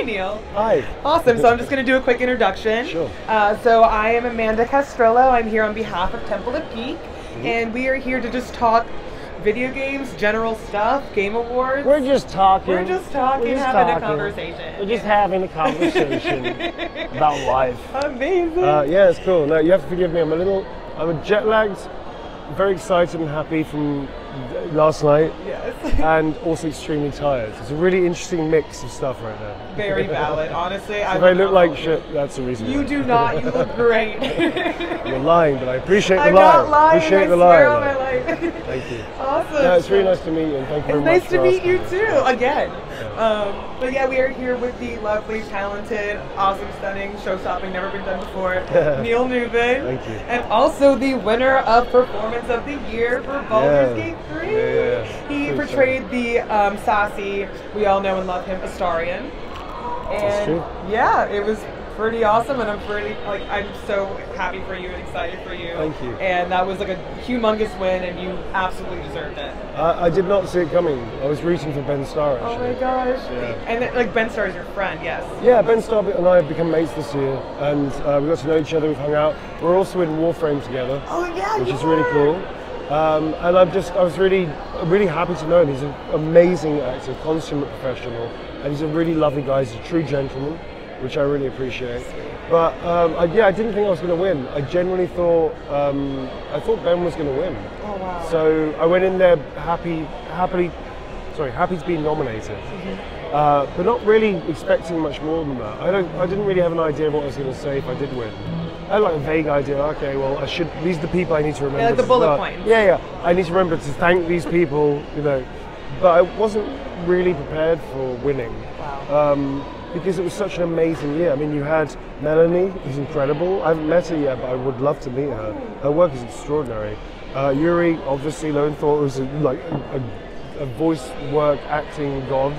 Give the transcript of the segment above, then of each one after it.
Hi, Neil. Hi. Awesome. So I'm just going to do a quick introduction. Sure. So I am Amanda Castrillo. I'm here on behalf of Temple of Geek, and we are here to just talk video games, general stuff, game awards. We're just talking. We're just talking, having a conversation. We're just having a conversation about life. Amazing. Yeah, it's cool. No, you have to forgive me. I'm jet lagged, very excited and happy from last night. Yes. And also extremely tired. It's a really interesting mix of stuff right now. Very valid, honestly. If I look like shit, that's the reason. You do not. You look great. You're lying, but I appreciate the lie. I'm not lying. Appreciate the swear lie. on my life. Thank you. Awesome. No, it's really nice to meet you, and thank you very much. It's nice to meet you too, again. Yeah. But yeah, we are here with the lovely, talented, awesome, stunning, show-stopping, never been done before, Neil Newbon. Thank you. And also the winner of Performance of the Year for Baldur's Gate 3. Yeah. He portrayed the sassy, we all know and love him, Astarion. That's true. Yeah, it was pretty awesome, and I'm so happy for you and excited for you. Thank you. And that was like a humongous win, and you absolutely deserved it. I did not see it coming. I was rooting for Ben Starr, actually. Oh my gosh. Yeah. And like Ben Starr is your friend, yes. Yeah, Ben Starr and I have become mates this year, and we got to know each other, we've hung out. We're also in Warframe together. Oh yeah, which is really cool. And I was really happy to know him. He's an amazing actor, consummate professional, and he's a really lovely guy. He's a true gentleman, which I really appreciate. But I didn't think I was going to win. I genuinely thought Ben was going to win. Oh wow! So I went in there happy to be nominated, but not really expecting much more than that. I didn't really have an idea of what I was going to say if I did win. I had like a vague idea. Okay, well, these are the people I need to remember. Yeah, like the bullet points. Yeah. I need to remember to thank these people, But I wasn't really prepared for winning. Wow. Because it was such an amazing year. I mean, you had Melanie, who's incredible. I haven't met her yet, but I would love to meet her. Her work is extraordinary. Yuri, obviously, Lowenthal was a voice work acting god.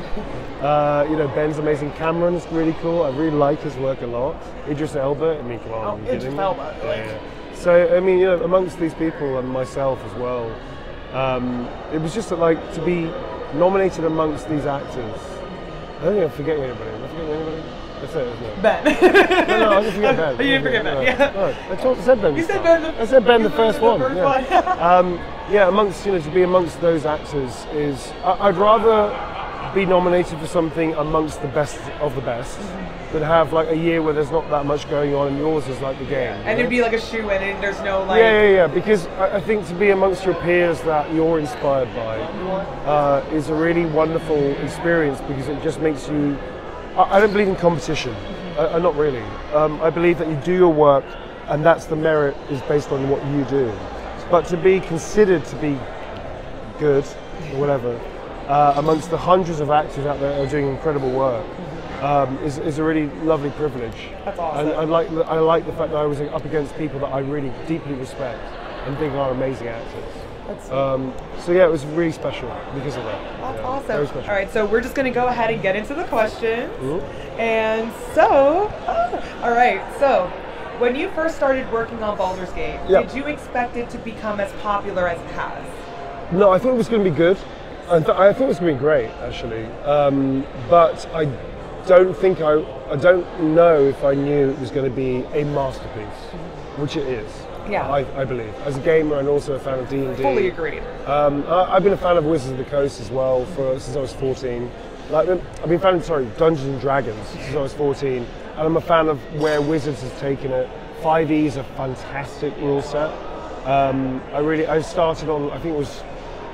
Ben's amazing. Cameron's really cool. I really like his work a lot. Idris Elba, I mean, come on. Oh, Idris Elba. Yeah. So, I mean, amongst these people and myself as well, it was just to be nominated amongst these actors. I don't think I'm forgetting anybody. Am I forgetting anybody? That's it, isn't it? Ben. No, I didn't forget Ben. You didn't forget Ben, yeah. No, I said Ben. You said Ben. I said Ben the first one. First Yeah. one. Amongst to be amongst those actors is I'd rather be nominated for something amongst the best of the best than have like a year where there's not that much going on and yours is like the game. And it'd be like a shoe-in, and there's no like. Yeah. Because I think to be amongst your peers that you're inspired by is a really wonderful experience because it just makes you. I don't believe in competition. Not really. I believe that you do your work, and that's the merit is based on what you do. But to be considered to be good or whatever amongst the hundreds of actors out there who are doing incredible work is a really lovely privilege. That's awesome. And I like the fact that I was up against people that I really deeply respect and think are amazing actors. So yeah, it was really special because of that. That's awesome. Very special. All right, so we're just going to go ahead and get into the questions. And so, all right, so when you first started working on Baldur's Gate, did you expect it to become as popular as it has? No, I thought it was going to be good. I thought it was going to be great, actually. But I don't know if I knew it was going to be a masterpiece, which it is. Yeah. I believe. As a gamer and also a fan of D&D. Fully agreed. I've been a fan of Wizards of the Coast as well since I was 14. I've been a fan of Dungeons and Dragons since I was 14, and I'm a fan of where Wizards has taken it. 5e is a fantastic rule set. I started on, I think it was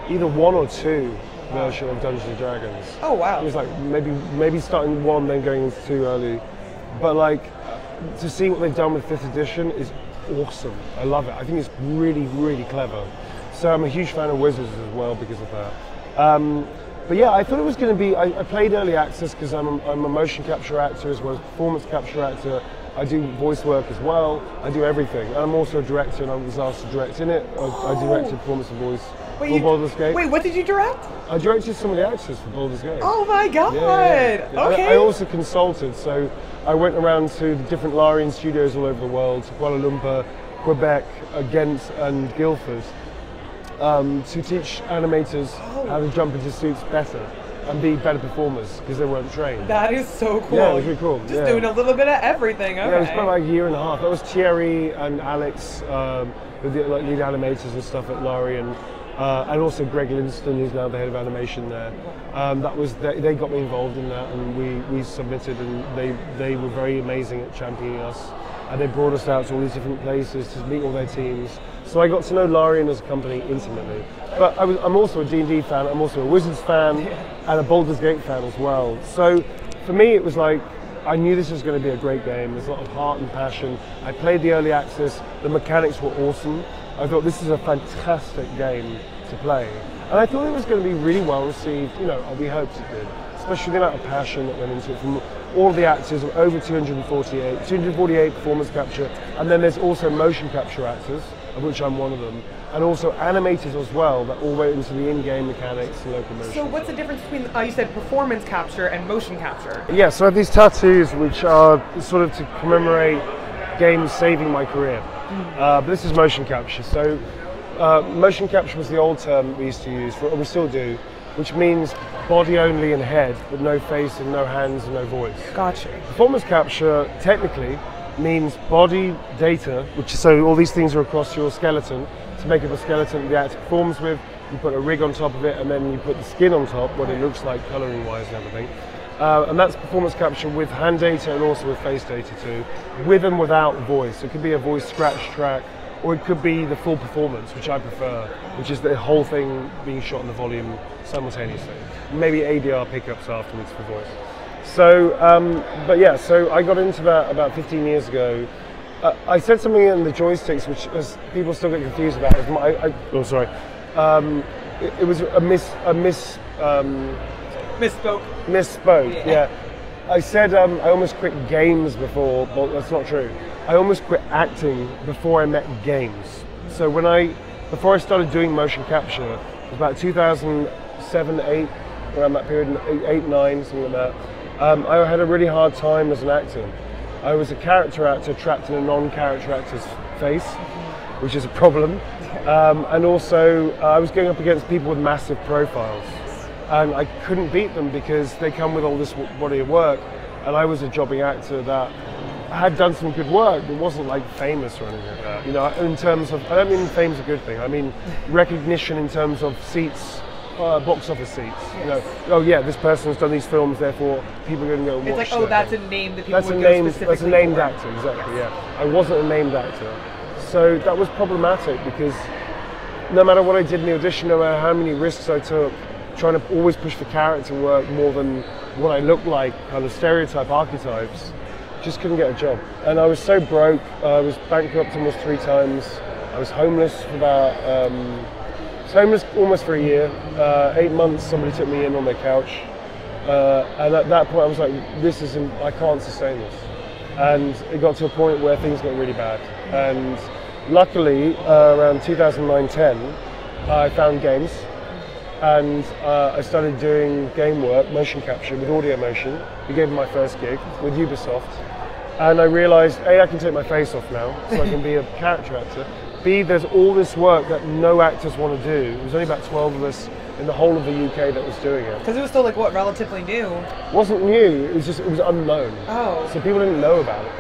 either 1 or 2 version of Dungeons and Dragons. Oh wow. It was like maybe starting 1 then going into 2 early. But to see what they've done with 5th edition is awesome. I love it. I think it's really, really clever. So I'm a huge fan of Wizards as well because of that. But yeah, I thought it was going to be. I played early access because I'm a motion capture actor as well as performance capture actor. I do voice work as well. I do everything. And I'm also a director, and I was asked to direct in it. I directed performance and voice for Baldur's Gate. Wait, what did you direct? I directed some of the actors for Baldur's Gate. Oh my god! Yeah. Okay. I also consulted, so I went around to the different Larian studios all over the world, Kuala Lumpur, Quebec, Ghent, and Guildford, to teach animators how to jump into suits better. and be better performers because they weren't trained. That is so cool. Yeah, it was really cool. Just doing a little bit of everything. Okay. Yeah, it was about like a year and a half. That was Thierry and Alex, who did like lead animators and stuff at Larian, and also Greg Linston, who's now the head of animation there. They got me involved in that, and we submitted, and they were very amazing at championing us. And they brought us out to all these different places to meet all their teams. So I got to know Larian as a company intimately. But I'm also a D&D fan, I'm also a Wizards fan, and a Baldur's Gate fan as well. So for me it was like, I knew this was going to be a great game. There's a lot of heart and passion. I played the early access, the mechanics were awesome. I thought this is a fantastic game to play. And I thought it was going to be really well received, we hoped it did. Especially the amount of passion that went into it from all of the actors, over 248 performance capture, and then there's also motion capture actors, of which I'm one of them, and also animators as well that all went into the in-game mechanics and locomotion. So what's the difference between, you said performance capture and motion capture? Yeah, so I have these tattoos which are sort of to commemorate games saving my career. But this is motion capture. So motion capture was the old term we used to use, we still do, which means body only and head, but no face and no hands and no voice. Gotcha. Performance capture technically means body data, so all these things are across your skeleton to make up a skeleton the actor performs with. You put a rig on top of it, and then you put the skin on top, what it looks like colouring wise and everything. And that's performance capture with hand data and also with face data too, with and without voice. It could be a voice scratch track, or it could be the full performance, which I prefer, which is the whole thing being shot in the volume simultaneously. Maybe ADR pickups afterwards for voice. So, so I got into that about 15 years ago. I said something in the joysticks, which people still get confused about. It was Misspoke, yeah. I said I almost quit games before, but that's not true. I almost quit acting before I met games. So before I started doing motion capture, it was about 2007, 8, around that period, 8, 9, something like that. I had a really hard time as an actor. I was a character actor trapped in a non-character actor's face, which is a problem. And also, I was going up against people with massive profiles. And I couldn't beat them because they come with all this body of work. And I was a jobbing actor that had done some good work, but wasn't like famous or anything like that. In terms of, I don't mean fame's a good thing. I mean recognition in terms of seats, box office seats. Oh yeah, this person's done these films, therefore people are going to go watch. It's like, that's a name that people would go specifically That's a named actor, exactly. Yes. Yeah, I wasn't a named actor, so that was problematic because no matter what I did in the audition, no matter how many risks I took, trying to always push for character work more than what I looked like, kind of stereotype archetypes, just couldn't get a job. And I was so broke, I was bankrupt almost 3 times. I was homeless for almost for a year. 8 months, somebody took me in on their couch. And at that point I was like, I can't sustain this. And it got to a point where things got really bad. And luckily, around 2009-10, I found games. And I started doing game work, motion capture with audio motion. We gave me my first gig with Ubisoft. And I realized, A, I can take my face off now, so I can be a character actor. B, there's all this work that no actors want to do. There was only about 12 of us in the whole of the UK that was doing it. Because it was still relatively new? It wasn't new, it was unknown. Oh. So people didn't know about it.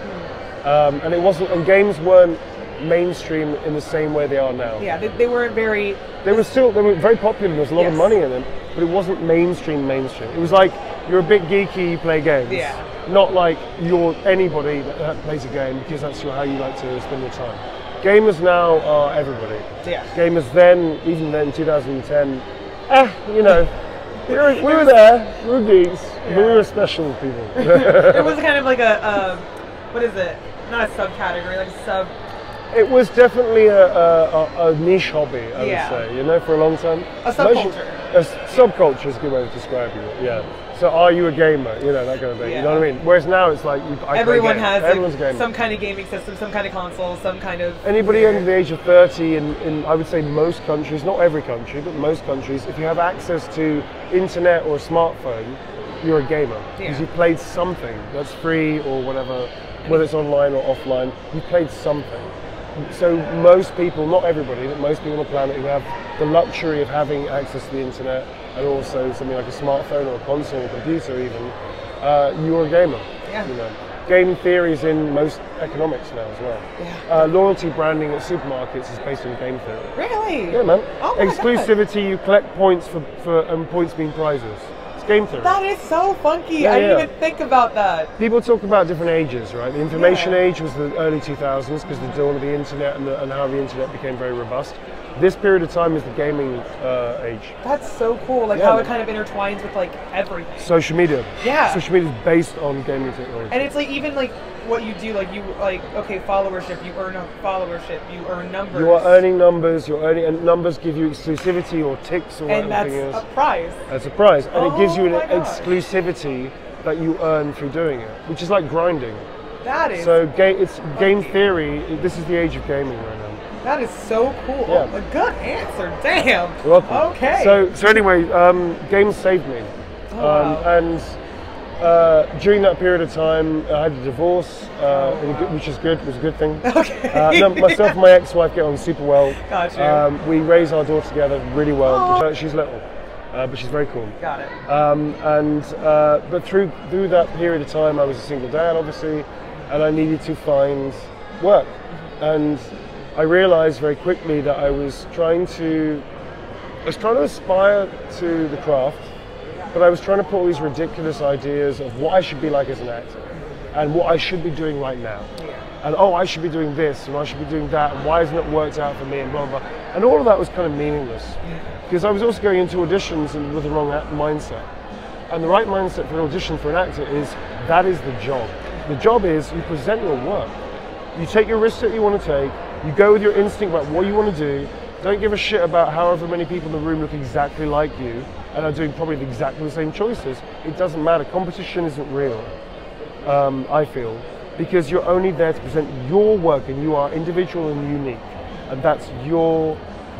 And games weren't mainstream in the same way they are now. Yeah, they weren't very... They were very popular, there was a lot of money in them, but it wasn't mainstream. It was like, you're a bit geeky, you play games. Yeah. Not like you're anybody that plays a game, because that's how you like to spend your time. Gamers now are everybody. Yeah. Gamers even then, 2010, we were there, we were geeks, but we were special people. It was kind of like what is it? Not a subcategory, like a sub... It was definitely a niche hobby, I would say, for a long time. A subculture. A subculture is a good way of describing it, yeah. So are you a gamer, that kind of thing, you know what I mean? Whereas now it's like, everyone has some kind of gaming system, some kind of console, some kind of... Anybody under the age of 30 in I would say most countries, not every country, but most countries, if you have access to internet or a smartphone, you're a gamer. Because you've played something that's free or whatever, whether it's online or offline, you've played something. So most people, not everybody, but most people on the planet who have the luxury of having access to the internet and also something like a smartphone or a console or computer even, you're a gamer. Yeah. You know. Game theory is in most economics now as well. Yeah. Loyalty branding at supermarkets is based on game theory. Really? Yeah, man. Oh my Exclusivity, you collect points for points being prizes. It's game theory. That is so funky. Yeah, I didn't even think about that. People talk about different ages, right? The information age was the early 2000s because the dawn of the internet and how the internet became very robust. This period of time is the gaming age. That's so cool, like how it kind of intertwines with like everything. Social media. Yeah. Social media is based on gaming technology. And it's like even like what you do, like you okay, followership, you earn a followership, you earn numbers. You are earning numbers, and numbers give you exclusivity or ticks or whatever. And that's a prize. That's a prize. And it gives you an exclusivity that you earn through doing it, which is like grinding. That is. So it's game theory. This is the age of gaming right now. That is so cool. Yeah. Oh, a good answer. Damn. You're welcome. Okay. So anyway, games saved me. Wow. And during that period of time, I had a divorce, which is good. It was a good thing. Okay. Myself and my ex-wife get on super well. Gotcha. We raise our daughter together really well. She's little, but she's very cool. Got it. But through that period of time, I was a single dad, obviously, and I needed to find work. And I realized very quickly that I was trying to aspire to the craft, but I was trying to put all these ridiculous ideas of what I should be like as an actor and what I should be doing right now. And I should be doing this and I should be doing that, and why hasn't it worked out for me, and blah, blah, blah. And all of that was kind of meaningless because I was also going into auditions with the wrong mindset. And the right mindset for an audition for an actor is that is the job. The job is you present your work. You take your risks that you want to take. You go with your instinct about what you want to do. Don't give a shit about however many people in the room look exactly like you and are doing probably exactly the same choices. It doesn't matter. Competition isn't real, I feel, because you're only there to present your work and you are individual and unique. And that's your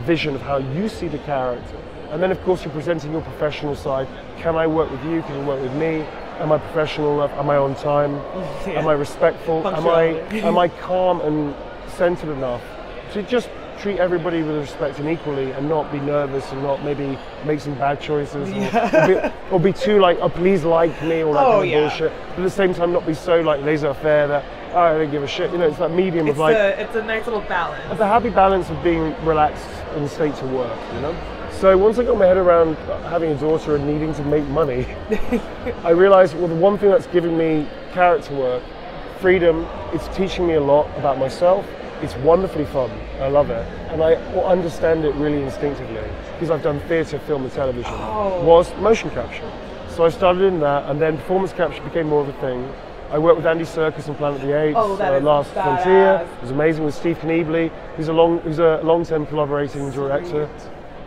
vision of how you see the character. And then, of course, you're presenting your professional side. Can I work with you? Can you work with me? Am I professional enough? Am I on time? Yeah. Am I respectful? Am I calm and centered enough to just treat everybody with respect and equally, and not be nervous and not maybe make some bad choices or be too like, oh, please like me, or that kind of bullshit. But at the same time, not be so like laissez-faire that I don't give a shit. You know, it's that medium of like. It's a nice little balance. It's a happy balance of being relaxed and state to work. You know. So once I got my head around having a daughter and needing to make money, I realized, well, the one thing that's giving me character work, freedom, it's teaching me a lot about myself. It's wonderfully fun. I love it. And I understand it really instinctively because I've done theatre, film and television, was motion capture. So I started in that, and then performance capture became more of a thing. I worked with Andy Serkis on Planet of the Apes, Last Frontier. It was amazing with Steve Kniebley, who's a long-term collaborating director.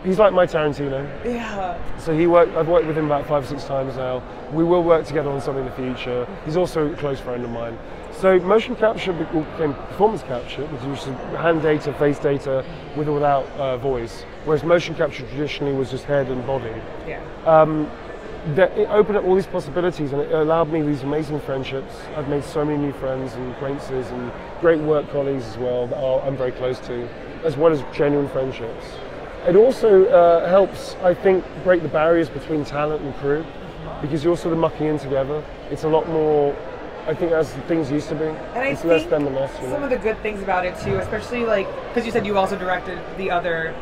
He's like my Tarantino. Yeah. So I've worked with him about 5 or 6 times now. We will work together on something in the future. He's also a close friend of mine. So motion capture became performance capture, which is hand data, face data, with or without voice. Whereas motion capture traditionally was just head and body. Yeah. It opened up all these possibilities, and it allowed me these amazing friendships. I've made so many new friends and acquaintances and great work colleagues as well that I'm very close to, as well as genuine friendships. It also helps, I think, break the barriers between talent and crew, because you're sort of mucking in together. It's a lot more, I think, as things used to be. And it's less them and us. Some of the good things about it too, especially like, because you said you also directed the other.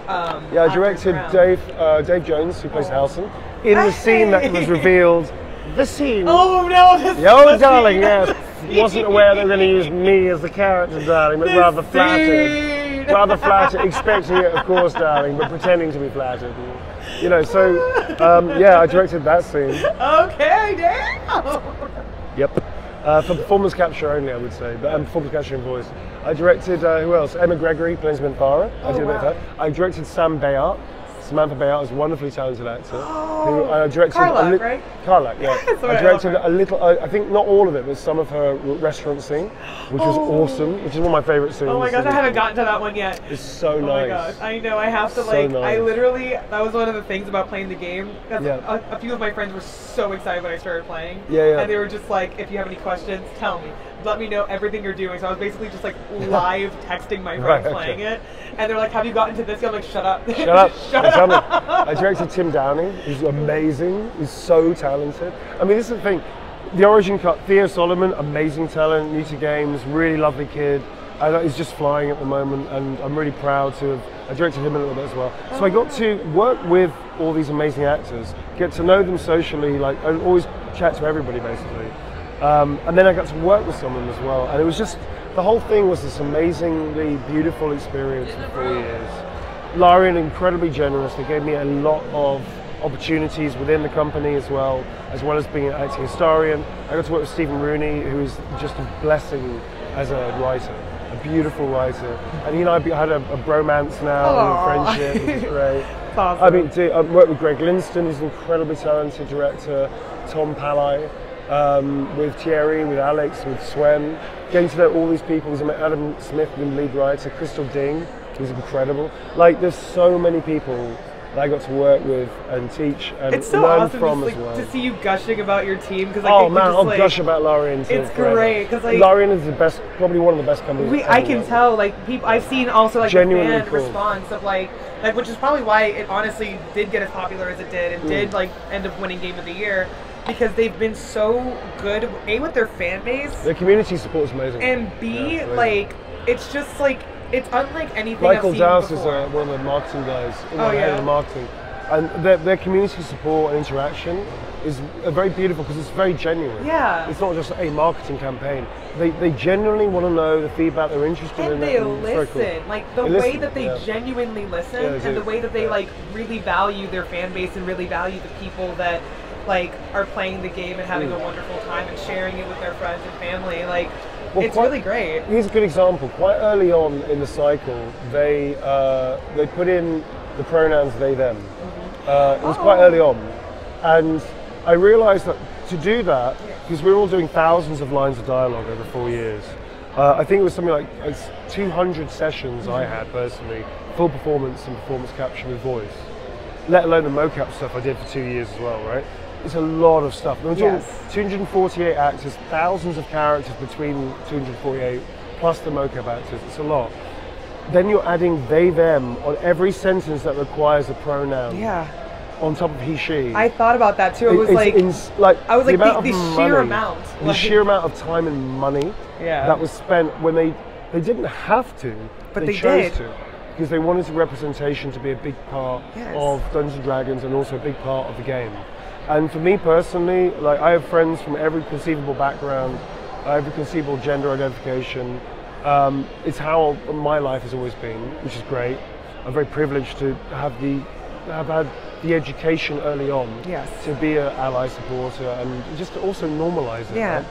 Yeah, I directed Dave Jones, who plays Halson, in the scene that was revealed. The scene. Oh no! Yo, darling, yes. Wasn't aware they were going to use me as the character, darling, but rather flattered. Rather flattered, expecting it, of course, darling, but pretending to be flattered. You know, so yeah, I directed that scene. Okay, damn. Yep. For performance capture only, I would say, but performance capture in voice. I directed who else? Emma Gregory plays Minthara. I did a bit of that. I directed Sam Bayard. Samantha Bayard is a wonderfully talented actor. Who I directed Carlac, right? Carlac, yeah. I directed a little, I think not all of it, but some of her restaurant scene, which was awesome, which is one of my favourite scenes. Oh my gosh, I haven't gotten to that one yet. It's so nice. Oh my gosh, I know, I have to like, I literally, that was one of the things about playing the game. A few of my friends were so excited when I started playing. And they were just like, if you have any questions, tell me. Let me know everything you're doing. So I was basically just like live texting my friends playing it. And they're like, have you gotten to this? I'm like, shut up. Shut up. Shut up. Downey. I directed Tim Downey, who's amazing. He's so talented. I mean, this is the thing. The origin cut, Theo Solomon, amazing talent, new to games, really lovely kid. He's just flying at the moment, and I'm really proud to have. I directed him a little bit as well. So I got to work with all these amazing actors, get to know them socially, like I always chat to everybody basically. And then I got to work with someone as well, and it was just, the whole thing was this amazingly beautiful experience for 4 years. Larian, incredibly generous. They gave me a lot of opportunities within the company as well as being acting Astarion. I got to work with Stephen Rooney, who is just a blessing as a writer, a beautiful writer. And he and I had a bromance now, and a friendship, which is great. Awesome. I mean, I've worked with Greg Linston, who's an incredibly talented director, Tom Pallai, with Thierry, with Alex, with Swen. Getting to know all these people. There's Adam Smith, the lead writer, Crystal Ding, who's incredible. Like, there's so many people that I got to work with and teach and it's so learn awesome from just, as well. to see you gushing about your team, because oh man, I'll gush about Larian. It's great because like Larian is the best, probably one of the best companies. I can tell, like people I've seen also like genuinely the fan cool response of like which is probably why it honestly did get as popular as it did and did like end up winning Game of the Year, because they've been so good with their fan base. Their community support is amazing, and B, like it's just like it's unlike anything Michael I've seen Dowse before. is one of the marketing guys, head of marketing, and their community support and interaction is very beautiful because it's very genuine. Yeah, it's not just a marketing campaign. They genuinely want to know the feedback. They're interested in it. And they listen, cool. Like the way that they genuinely listen, and the way that they like really value their fan base and really value the people that like are playing the game and having a wonderful time and sharing it with their friends and family. Like it's really great. Here's a good example. Quite early on in the cycle, they put in the pronouns they them. It was quite early on, and I realised that to do that, because we were all doing thousands of lines of dialogue over 4 years. I think it was something like 200 sessions I had personally, full performance and performance capture with voice, let alone the mocap stuff I did for 2 years as well, right? It's a lot of stuff. We're talking 248 actors, thousands of characters between 248, plus the mocap actors. It's a lot. Then you're adding they, them on every sentence that requires a pronoun. Yeah. On top of he, she. I thought about that too. It was like I was like the sheer amount. The sheer amount of time and money that was spent when they didn't have to, but they chose to. Because they wanted the representation to be a big part of Dungeons & Dragons and also a big part of the game. And for me personally, like I have friends from every conceivable background, every conceivable gender identification. It's how my life has always been, which is great. I'm very privileged to have had the education early on to be an ally supporter and just to also normalize it. Right?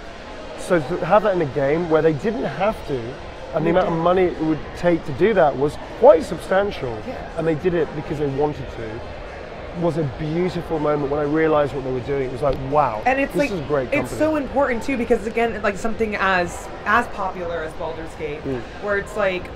So to have that in a game where they didn't have to, and the amount of money it would take to do that was quite substantial, and they did it because they wanted to, was a beautiful moment when I realized what they were doing. It was like, wow, and it's this is a great company. It's so important too, because again, like something as popular as Baldur's Gate, where it's like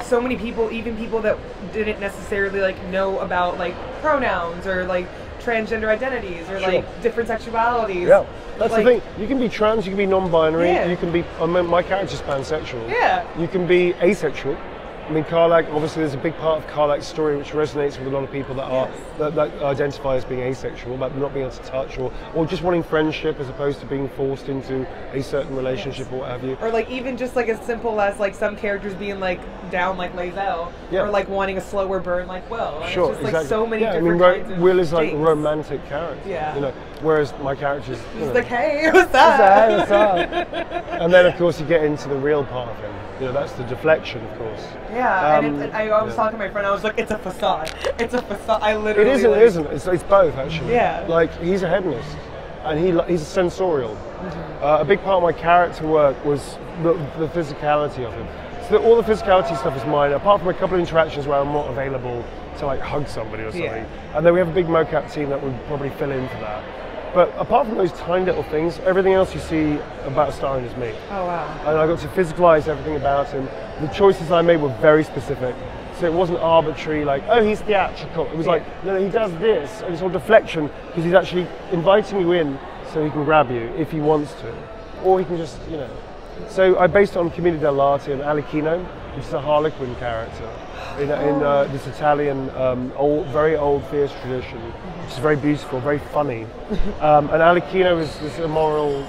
so many people, even people that didn't necessarily like know about like pronouns or like transgender identities or like different sexualities. Yeah, that's the thing. You can be trans, you can be non-binary, you can be. I mean, my character's pansexual. Yeah. You can be asexual. I mean, Karlak, obviously there's a big part of Karlak's story which resonates with a lot of people that are that identify as being asexual, but not being able to touch, or just wanting friendship as opposed to being forced into a certain relationship or what have you. Or like even just like as simple as like some characters being like down like Lae'zel, or like wanting a slower burn like Will. And Sure, it's just exactly. like so many different kinds of Will is like things. a romantic character. Yeah. You know, whereas my character's like, hey, what's up? What's up? And then of course you get into the real part of him. You know, that's the deflection, of course. Yeah, and I was talking to my friend. I was like, it's a facade. It's a facade. I literally. It isn't. It's both actually. Yeah. Like he's a hedonist, and he's a sensorial. A big part of my character work was the physicality of him. So all the physicality stuff is mine, apart from a couple of interactions where I'm not available to like hug somebody or something. And then we have a big mocap team that would probably fill in for that. But apart from those tiny little things, everything else you see about Astarion is me. Oh wow. And I got to physicalize everything about him. The choices I made were very specific. So it wasn't arbitrary, like, oh, he's theatrical. It was like, no, he does this. And it's all deflection, because he's actually inviting you in so he can grab you if he wants to. Or he can just, you know. So I based it on Commedia dell'arte and Alecchino, which is a Harlequin character in this Italian, very old theatre tradition, which is very beautiful, very funny. And Alecchino is this amoral,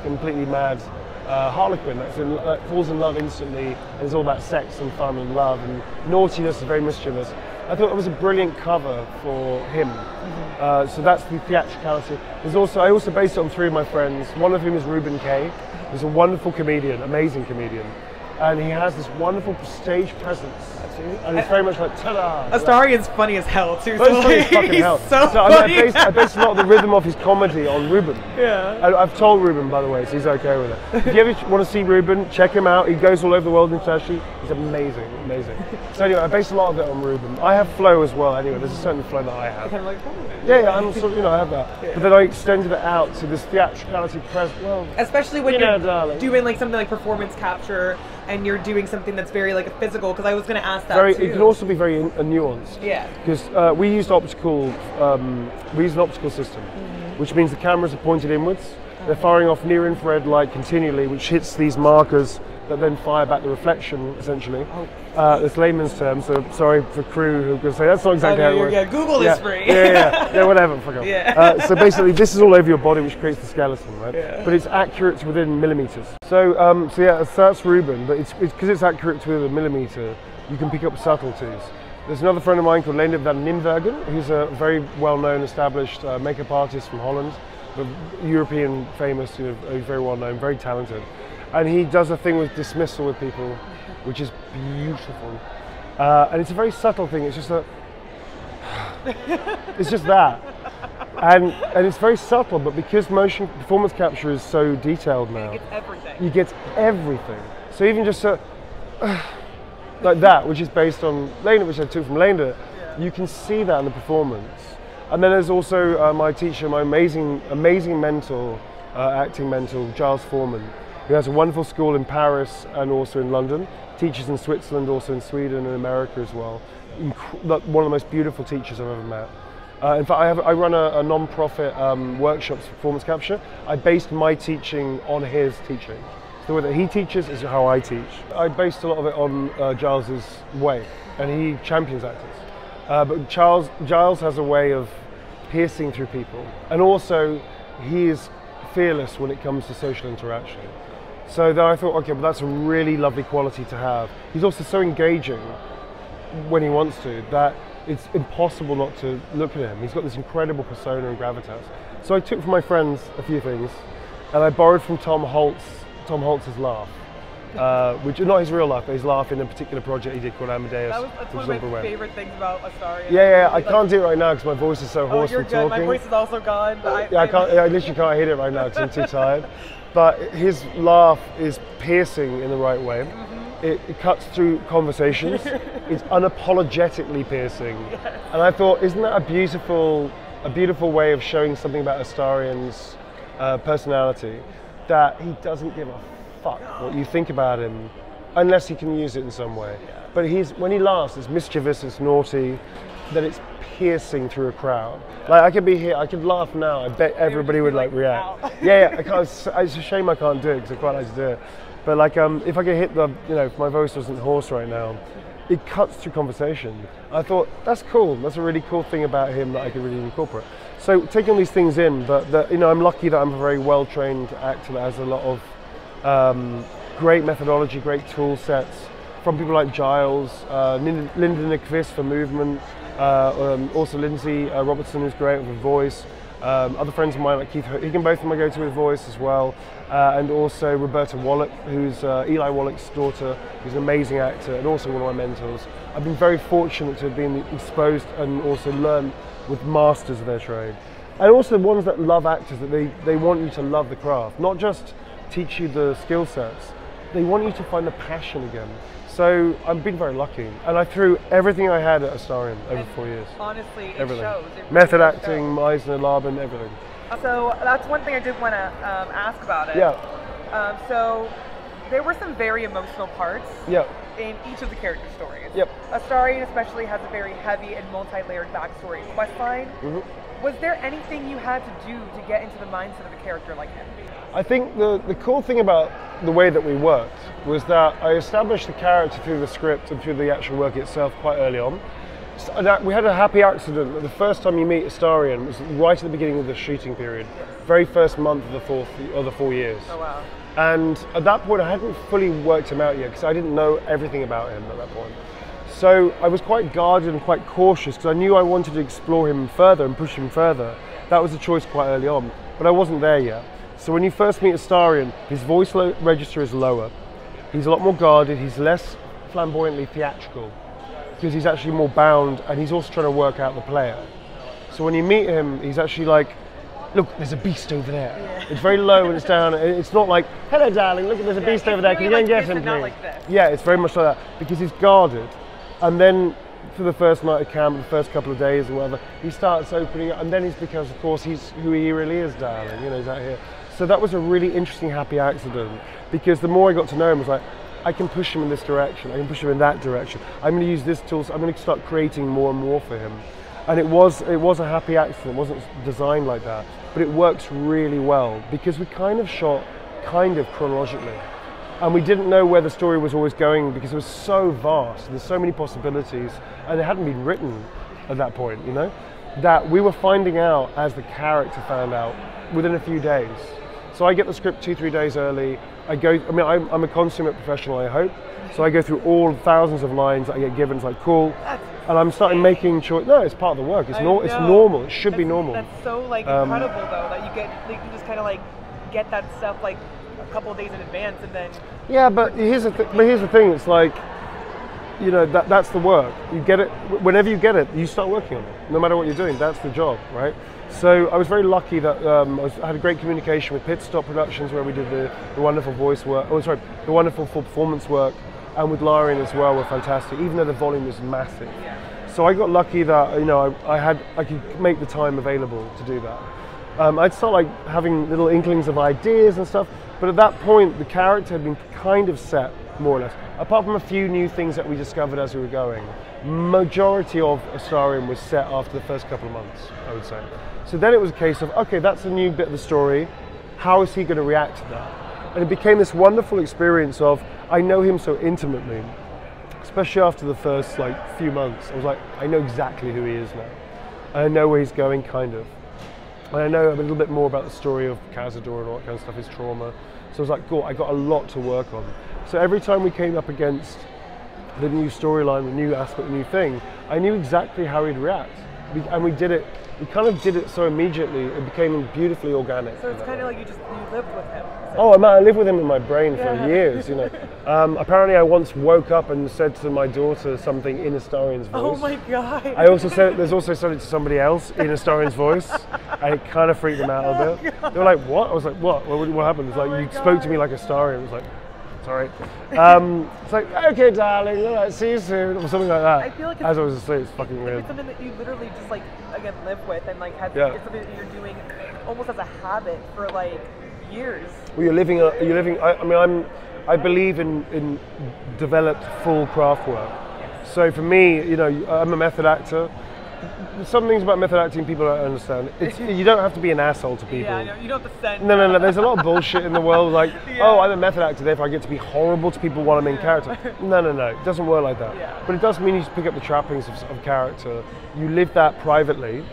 completely mad Harlequin that falls in love instantly, and it's all about sex and fun and love, and naughtiness is very mischievous. I thought it was a brilliant cover for him. So that's the theatricality. I also based it on 3 of my friends, one of whom is Ruben Kay, who's a wonderful comedian, amazing comedian. And he has this wonderful stage presence. And it's very much like, ta-da! Astarion's funny as hell, too. He's fucking hell. So funny. I based a lot of the rhythm of his comedy on Ruben. Yeah. I've told Ruben, by the way, so he's okay with it. If you ever want to see Ruben, check him out. He goes all over the world internationally. He's amazing, amazing. So anyway, I based a lot of it on Ruben. I have flow as well, anyway. There's a certain flow that I have. Kind of like, yeah, I'm sort of, I have that. Yeah. But then I extended it out to this theatricality presence. Especially when you're doing like something like performance capture, and you're doing something that's very like a physical, because I was going to ask that too. It can also be very nuanced. Yeah. Because we used an optical system, which means the cameras are pointed inwards. They're firing off near-infrared light continually, which hits these markers that then fire back the reflection, essentially. It's layman's term, so sorry for crew who are going to say that's not exactly how it works. Yeah, Google is free. Yeah, whatever. Fuck off. Yeah. So basically, this is all over your body, which creates the skeleton, right? Yeah. But it's accurate to within millimeters. So that's Ruben, but it's because it's accurate to within a millimeter, you can pick up subtleties. There's another friend of mine called Leendert van Nimwegen, who's a very well-known, established makeup artist from Holland, but European famous, very well-known, very talented. And he does a thing with dismissal with people, which is beautiful. And it's a very subtle thing. It's just it's just that. And it's very subtle, but because motion performance capture is so detailed now, you get everything. So even just like that, which is based on Leendert, which I took from Leendert, you can see that in the performance. And then there's also my teacher, my amazing mentor, acting mentor, Giles Foreman, who has a wonderful school in Paris and also in London, teaches in Switzerland, also in Sweden and America as well. One of the most beautiful teachers I've ever met. In fact, I run a non-profit workshops for performance capture. I based my teaching on his teaching. The way that he teaches is how I teach. I based a lot of it on Giles's way, and he champions actors. But Giles has a way of piercing through people, and also he is fearless when it comes to social interaction. So then I thought, okay, well that's a really lovely quality to have. He's also so engaging when he wants to that it's impossible not to look at him. He's got this incredible persona and gravitas. So I took from my friends a few things, and I borrowed from Tom Holtz's laugh. Which is not his real laugh, but his laugh in a particular project he did called Amadeus. That's one of my favorite things about Astarion. Yeah, I can't do it right now because my voice is so hoarse from talking. My voice is also gone. I literally can't hit it right now because I'm too tired. But his laugh is piercing in the right way. It cuts through conversations. It's unapologetically piercing. Yes. And I thought, isn't that a beautiful way of showing something about Astarion's personality, that he doesn't give a fuck what you think about him, unless he can use it in some way. Yeah. But when he laughs, it's mischievous, it's naughty, then it's piercing through a crowd. Like I could be here, I could laugh now. I bet everybody would like react. Yeah, I can't. It's a shame I can't do it because I quite like to do it. But like, if I could hit if my voice wasn't hoarse right now, it cuts through conversation. I thought that's cool. That's a really cool thing about him that I could really incorporate. So taking these things in, but I'm lucky that I'm a very well-trained actor that has a lot of great methodology, great tool sets from people like Giles, Linda Nyquist for movement, also Lindsay Robertson, who's great with a voice. Other friends of mine like Keith Higgin, both of them I go to with voice as well, and also Roberta Wallach, who's Eli Wallach's daughter, who's an amazing actor and also one of my mentors. I've been very fortunate to have been exposed and also learn with masters of their trade. And also the ones that love actors, that they want you to love the craft, not just teach you the skill sets, they want you to find the passion again. So I've been very lucky, and I threw everything I had at Astarion over 4 years. Honestly, it everything. shows. It really Method acting, Meisner, Laban, everything. So that's one thing I did want to ask about it. Yeah. So there were some very emotional parts in each of the character stories. Yep. Astarion especially has a very heavy and multi-layered backstory questline. Was there anything you had to do to get into the mindset of a character like him? I think the cool thing about the way that we worked was that I established the character through the script and through the actual work itself quite early on. So we had a happy accident that the first time you meet Astarion was right at the beginning of the shooting period, very first month of the 4 years. Oh wow. And at that point I hadn't fully worked him out yet because I didn't know everything about him at that point. So I was quite guarded and quite cautious because I knew I wanted to explore him further and push him further. That was a choice quite early on, but I wasn't there yet. So when you first meet Astarion, his voice register is lower. He's a lot more guarded, he's less flamboyantly theatrical because he's actually more bound and he's also trying to work out the player. So when you meet him, he's actually like, look, there's a beast over there. Yeah. It's very low and it's down. It's not like, hello darling, look, there's a beast over there, can you go and get him please? Like this. Yeah, it's very much like that because he's guarded. And then for the first night of camp, the first couple of days or whatever, he starts opening up and then it's because of course he's who he really is, darling, you know, he's out here. So that was a really interesting happy accident because the more I got to know him, I was like, I can push him in this direction, I can push him in that direction. I'm going to use this tool, so I'm going to start creating more and more for him. And it was a happy accident, it wasn't designed like that, but it works really well because we kind of shot chronologically. And we didn't know where the story was always going because it was so vast, there's so many possibilities, and it hadn't been written at that point, you know? That we were finding out as the character found out within a few days. So I get the script 2-3 days early. I'm a consummate professional, I hope. So I go through all thousands of lines that I get given. It's like, cool. And I'm starting making choice. No, it's part of the work. It's normal. It should be normal. That's so like incredible though, that you just kind of like get that stuff like a couple of days in advance and then. Yeah, but here's the thing. It's like, you know, that's the work. You get it whenever you get it. You start working on it. No matter what you're doing, that's the job, right? So I was very lucky that I had a great communication with Pit Stop Productions where we did the wonderful voice work. Oh, sorry, the wonderful full performance work, and with Larian as well were fantastic. Even though the volume was massive, so I got lucky that I could make the time available to do that. I'd start like having little inklings of ideas and stuff, but at that point the character had been kind of set more or less. Apart from a few new things that we discovered as we were going, majority of Astarion was set after the first couple of months, I would say. So then it was a case of, okay, that's a new bit of the story. How is he going to react to that? And it became this wonderful experience of, I know him so intimately, especially after the first few months. I was like, I know exactly who he is now. And I know where he's going, kind of. And I know a little bit more about the story of Cazador and all that kind of stuff, his trauma. So I was like, cool, I got a lot to work on. So every time we came up against the new storyline, the new aspect, the new thing, I knew exactly how he'd react. And we kind of did it so immediately, it became beautifully organic. So it's kind of like you lived with him. Oh, I lived with him in my brain for years, you know. Apparently I once woke up and said to my daughter something in Astarion's voice. Oh my God. There's also said it to somebody else in Astarion's voice, and it kind of freaked them out a bit. They were like, what? I was like, what? What happened? It's like, you spoke to me like Astarion. I was like, sorry. It's like, okay, darling, all right, see you soon, or something like that. I feel like as I was asleep, it's fucking weird. It's something that you literally just again live with, and it's something that you're doing almost as a habit for years. Well, I believe in developed full craft work. Yes. So for me, you know, I'm a method actor. Some things about method acting people don't understand. You don't have to be an asshole to people. Yeah, no, you don't have to send. No. There's a lot of bullshit in the world. Oh, I'm a method actor, therefore I get to be horrible to people while I'm in character. No. It doesn't work like that. Yeah. But it does mean you pick up the trappings of character. You live that privately,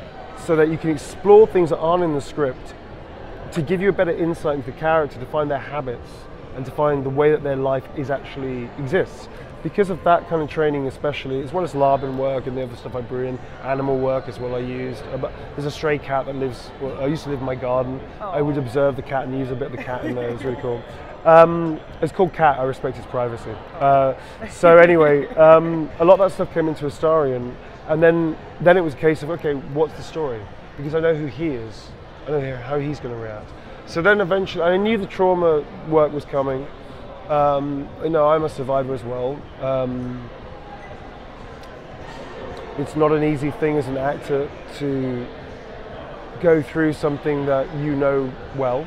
so that you can explore things that aren't in the script, to give you a better insight into the character, to find their habits, and to find the way that their life actually exists. Because of that kind of training especially, as well as Laban work and the other stuff I brew in, animal work as well I used. But there's a stray cat that lives, I used to live in my garden. Oh. I would observe the cat and use a bit of the cat in there, it was really cool. It's called Cat, I respect its privacy. So anyway, a lot of that stuff came into Astarion, and then it was a case of, okay, what's the story? Because I know who he is, I know how he's going to react. So then eventually, I knew the trauma work was coming. I'm a survivor as well. It's not an easy thing as an actor to go through something that you know well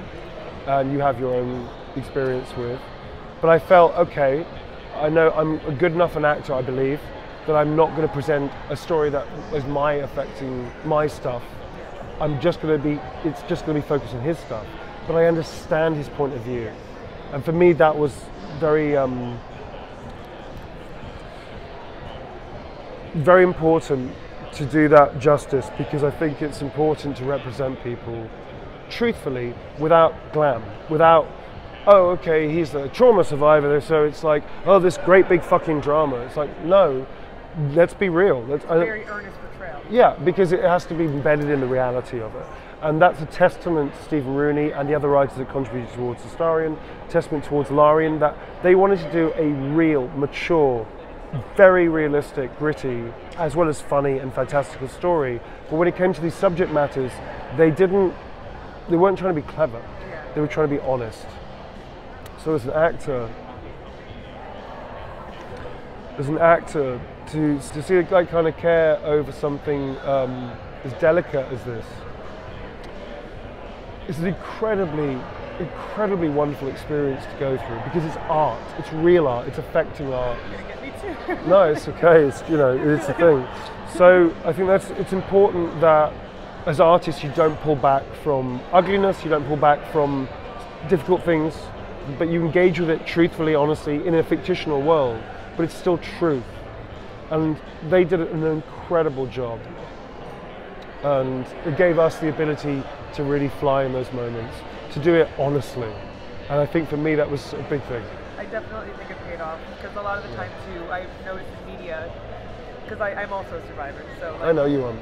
and you have your own experience with. But I felt, okay, I know I'm a good enough an actor, I believe, that I'm not going to present a story that is affecting my stuff. It's just going to be focused on his stuff. but I understand his point of view. And for me, that was very, very important to do that justice, because I think it's important to represent people truthfully, without glam, without, oh, okay, he's a trauma survivor, so it's like, oh, this great big fucking drama. It's like, no, let's be real. Very earnest portrayal. Yeah, because it has to be embedded in the reality of it. And that's a testament to Stephen Rooney and the other writers that contributed towards Astarion, testament towards Larian, that they wanted to do a real, mature, very realistic, gritty, as well as funny and fantastical story. But when it came to these subject matters, they weren't trying to be clever. They were trying to be honest. So as an actor, to see a guy kind of care over something as delicate as this, it's an incredibly wonderful experience to go through, because it's art, it's real art, it's affecting art. Me too. No, it's okay, it's a thing. So I think it's important that as artists you don't pull back from ugliness, you don't pull back from difficult things, but you engage with it truthfully, honestly, in a fictional world, but it's still truth. And they did an incredible job. And it gave us the ability to really fly in those moments, to do it honestly. And I think for me that was a big thing. I definitely think it paid off, because a lot of the time too, I've noticed in media, because I'm also a survivor, so. Like, I know you are.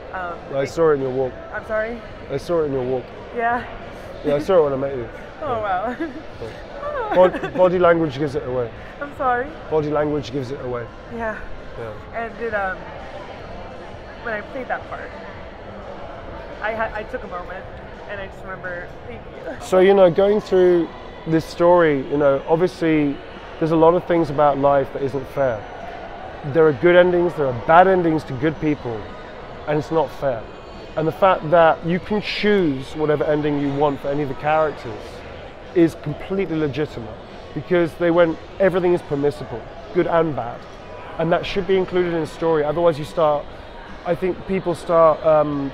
I saw it in your walk. I'm sorry? I saw it in your walk. Yeah? Yeah, I saw it when I met you. Oh, wow. Body language gives it away. I'm sorry? Body language gives it away. Yeah. And when I played that part, I took a moment, and I just remember, thank you. So, going through this story, obviously there's a lot of things about life that isn't fair. There are good endings, there are bad endings to good people, and it's not fair. And the fact that you can choose whatever ending you want for any of the characters is completely legitimate, because everything is permissible, good and bad. And that should be included in a story. Otherwise I think people start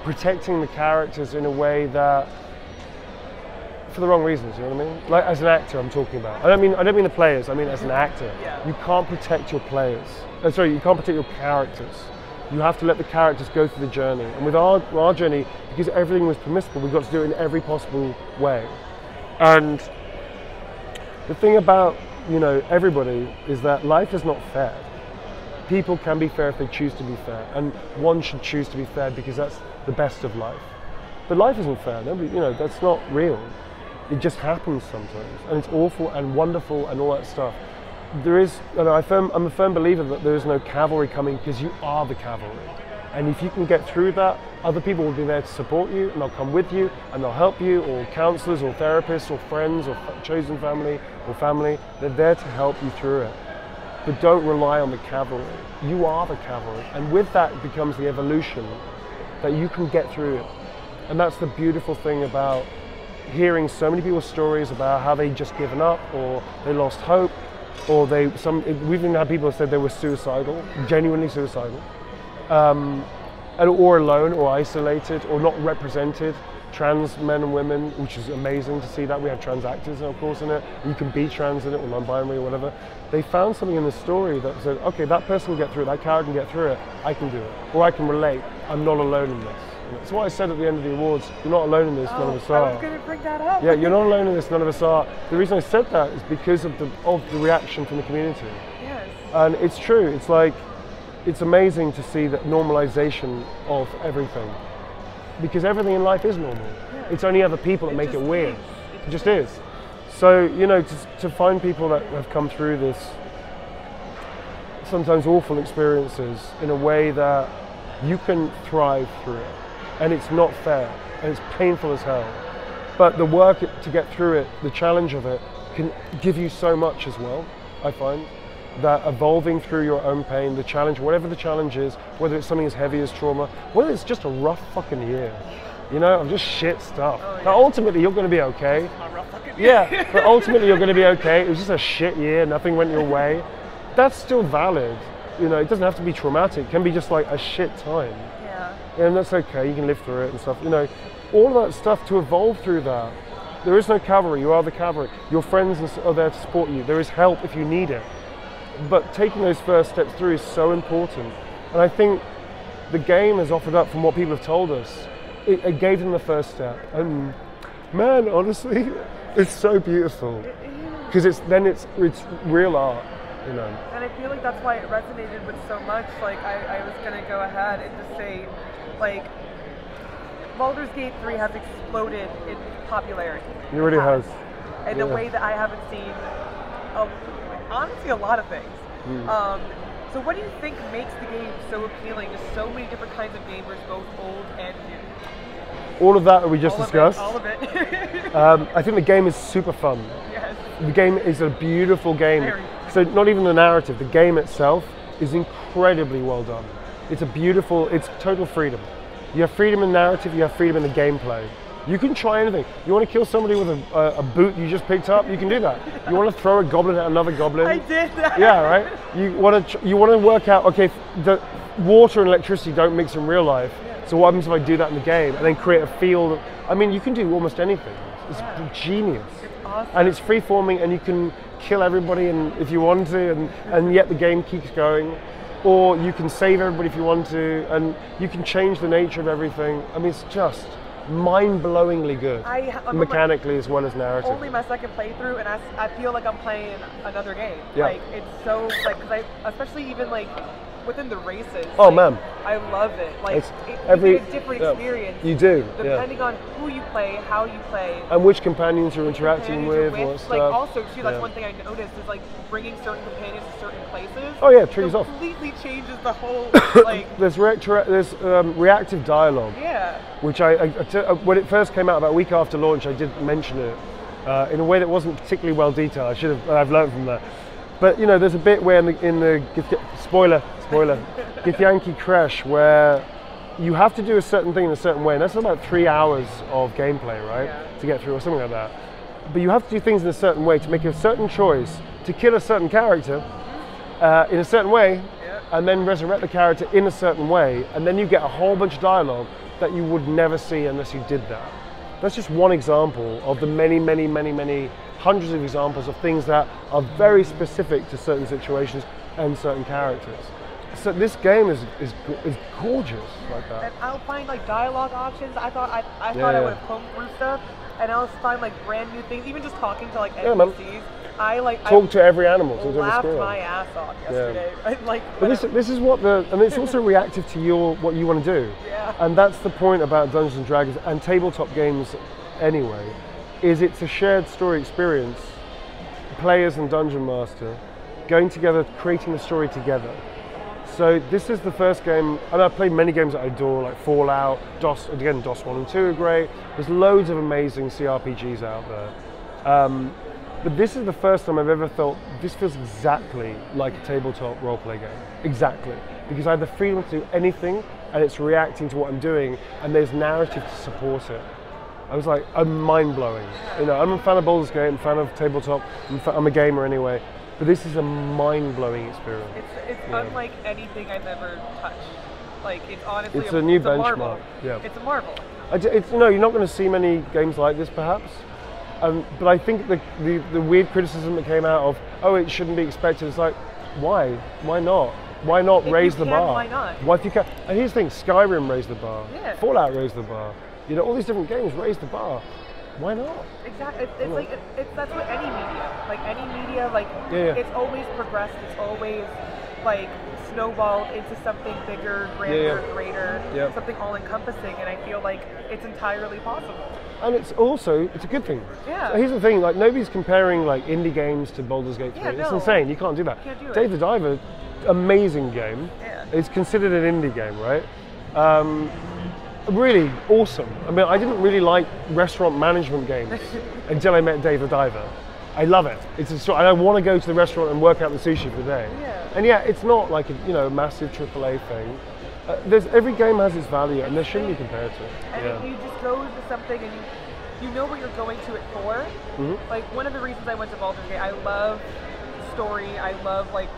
protecting the characters in a way that, for the wrong reasons, you know what I mean? Like as an actor I'm talking about. I don't mean the players, I mean as an actor. Yeah. You can't protect your players. You can't protect your characters. You have to let the characters go through the journey. And with our journey, because everything was permissible, we got to do it in every possible way. And the thing about, everybody is that life is not fair. People can be fair if they choose to be fair, and one should choose to be fair because that's the best of life. But life isn't fair. Nobody, that's not real. It just happens sometimes, and it's awful and wonderful and all that stuff. I'm a firm believer that there is no cavalry coming, because you are the cavalry. And if you can get through that, other people will be there to support you, and they'll come with you, and they'll help you, or counselors, or therapists, or friends, or chosen family, they're there to help you through it. But don't rely on the cavalry. You are the cavalry. And with that it becomes the evolution that you can get through it. And that's the beautiful thing about hearing so many people's stories about how they just given up, or they lost hope, or we've even had people who said they were suicidal, genuinely suicidal, or alone, or isolated, or not represented. Trans men and women, which is amazing to see that. We have trans actors, of course, in it. You can be trans in it, or non-binary, or whatever. They found something in the story that said, okay, that person can get through it, that character can get through it, I can do it. Or I can relate, I'm not alone in this. That's what I said at the end of the awards, you're not alone in this, none of us are. I was going to bring that up. Yeah, you're not alone in this, none of us are. The reason I said that is because of the reaction from the community. Yes. And it's true, it's like, it's amazing to see that normalization of everything. Because everything in life is normal. Yeah. It's only other people that make it weird. It just is. So, to find people that have come through this sometimes awful experiences in a way that you can thrive through it. And it's not fair, and it's painful as hell. But the work to get through it, the challenge of it, can give you so much as well, I find. That evolving through your own pain, the challenge, whatever the challenge is, whether it's something as heavy as trauma, whether it's just a rough fucking year, of just shit stuff. Oh, yeah. Now ultimately you're going to be okay. A rough fucking year. Yeah, but ultimately you're going to be okay. It was just a shit year, nothing went your way. That's still valid. It doesn't have to be traumatic. It can be just like a shit time. Yeah. And that's okay, you can live through it and stuff. All of that stuff, to evolve through that There is no cavalry, you are the cavalry. Your friends are there to support you. There is help if you need it. But taking those first steps through is so important. And I think the game has offered up, from what people have told us, it gave them the first step. And man, honestly, it's so beautiful. Because it's real art, you know. And I feel like that's why it resonated with so much. Like, I was going to go ahead and just say, like, Baldur's Gate 3 has exploded in popularity. It really has. In a way that I haven't seen, honestly, a lot of things. So what do you think makes the game so appealing to so many different kinds of gamers, both old and new? All of that we just discussed. All of it. I think the game is super fun. Yes. The game is a beautiful game. So not even the narrative, the game itself is incredibly well done. It's total freedom. You have freedom in narrative, you have freedom in the gameplay. You can try anything. You want to kill somebody with a boot you just picked up, you can do that. You want to throw a goblin at another goblin. I did that. Yeah, right? You want to work out, okay, the water and electricity don't mix in real life, so what happens if I do that in the game and then create a field? I mean, you can do almost anything. It's genius. It's awesome. And it's free-forming, and you can kill everybody if you want to, and yet the game keeps going. Or you can save everybody if you want to, and you can change the nature of everything. I mean, it's just mind-blowingly good, mechanically as well as narrative. Only my second playthrough, and I feel like I'm playing another game. Yeah. Like, it's so, like, because especially even like within the races. Oh, like, man. I love it. Like, you get a different experience. You do. Depending on who you play, how you play. And which companions you're interacting with. What stuff. Like, also, too, that's one thing I noticed is, like, bringing certain companions to certain places. Oh, yeah, triggers off. Completely changes the whole, like... There's reactive dialogue. Yeah. Which when it first came out, about a week after launch, I did mention it in a way that wasn't particularly well detailed. I've learned from that. But, you know, there's a bit where in the spoiler, Githyanki Crash, where you have to do a certain thing in a certain way, and that's about 3 hours of gameplay, right? Yeah. To get through, or something like that. But you have to do things in a certain way to make a certain choice, to kill a certain character in a certain way, and then resurrect the character in a certain way, and then you get a whole bunch of dialogue that you would never see unless you did that. That's just one example of the many, many, many, many hundreds of examples of things that are very specific to certain situations and certain characters. So this game is gorgeous like that. And I'll find like dialogue options. I thought I would have combed through stuff, and I'll find like brand new things. Even just talking to like NPCs. Talk to every animal. I laughed my ass off yesterday. Yeah. But this is and it's also reactive to what you want to do. Yeah. And that's the point about Dungeons and Dragons and tabletop games anyway, is it's a shared story experience. Players and Dungeon Master going together, creating the story together. So this is the first game, and I've played many games that I adore, like Fallout, DOS 1 and 2 are great. There's loads of amazing CRPGs out there. But this is the first time I've ever felt this feels exactly like a tabletop roleplay game. Exactly. Because I have the freedom to do anything, and it's reacting to what I'm doing, and there's narrative to support it. I was like, I'm mind-blowing. You know, I'm a fan of Baldur's Gate, I'm a fan of tabletop, I'm a gamer anyway. But this is a mind-blowing experience. It's unlike anything I've ever touched. Like, it's honestly a new benchmark. Marvel. Yeah. It's a marvel. You're not going to see many games like this, perhaps. But I think the weird criticism that came out of, oh, it shouldn't be expected. It's like, why? Why not? Why not raise the bar? Why not? Why if you can? And here's the thing: Skyrim raised the bar. Yeah. Fallout raised the bar. You know, all these different games raised the bar. Why not? Exactly. That's what any media. Like any media, it's always progressed. It's always like snowballed into something bigger, grander, greater, something all-encompassing. And I feel like it's entirely possible. And it's a good thing. Yeah. So here's the thing: like nobody's comparing like indie games to Baldur's Gate 3. Yeah, It's insane. You can't do that. Can't do it. Dave the Diver, amazing game. Yeah. It's considered an indie game, right? Really awesome. I mean, I didn't really like restaurant management games until I met Dave the Diver. I love it. I want to go to the restaurant and work out the sushi for the day. Yeah. And yeah, it's not like a massive AAA thing. Every game has its value, and they shouldn't be compared to it. And if you just go to something and you know what you're going to it for. Like one of the reasons I went to Baldur's Gate, I love story. I love like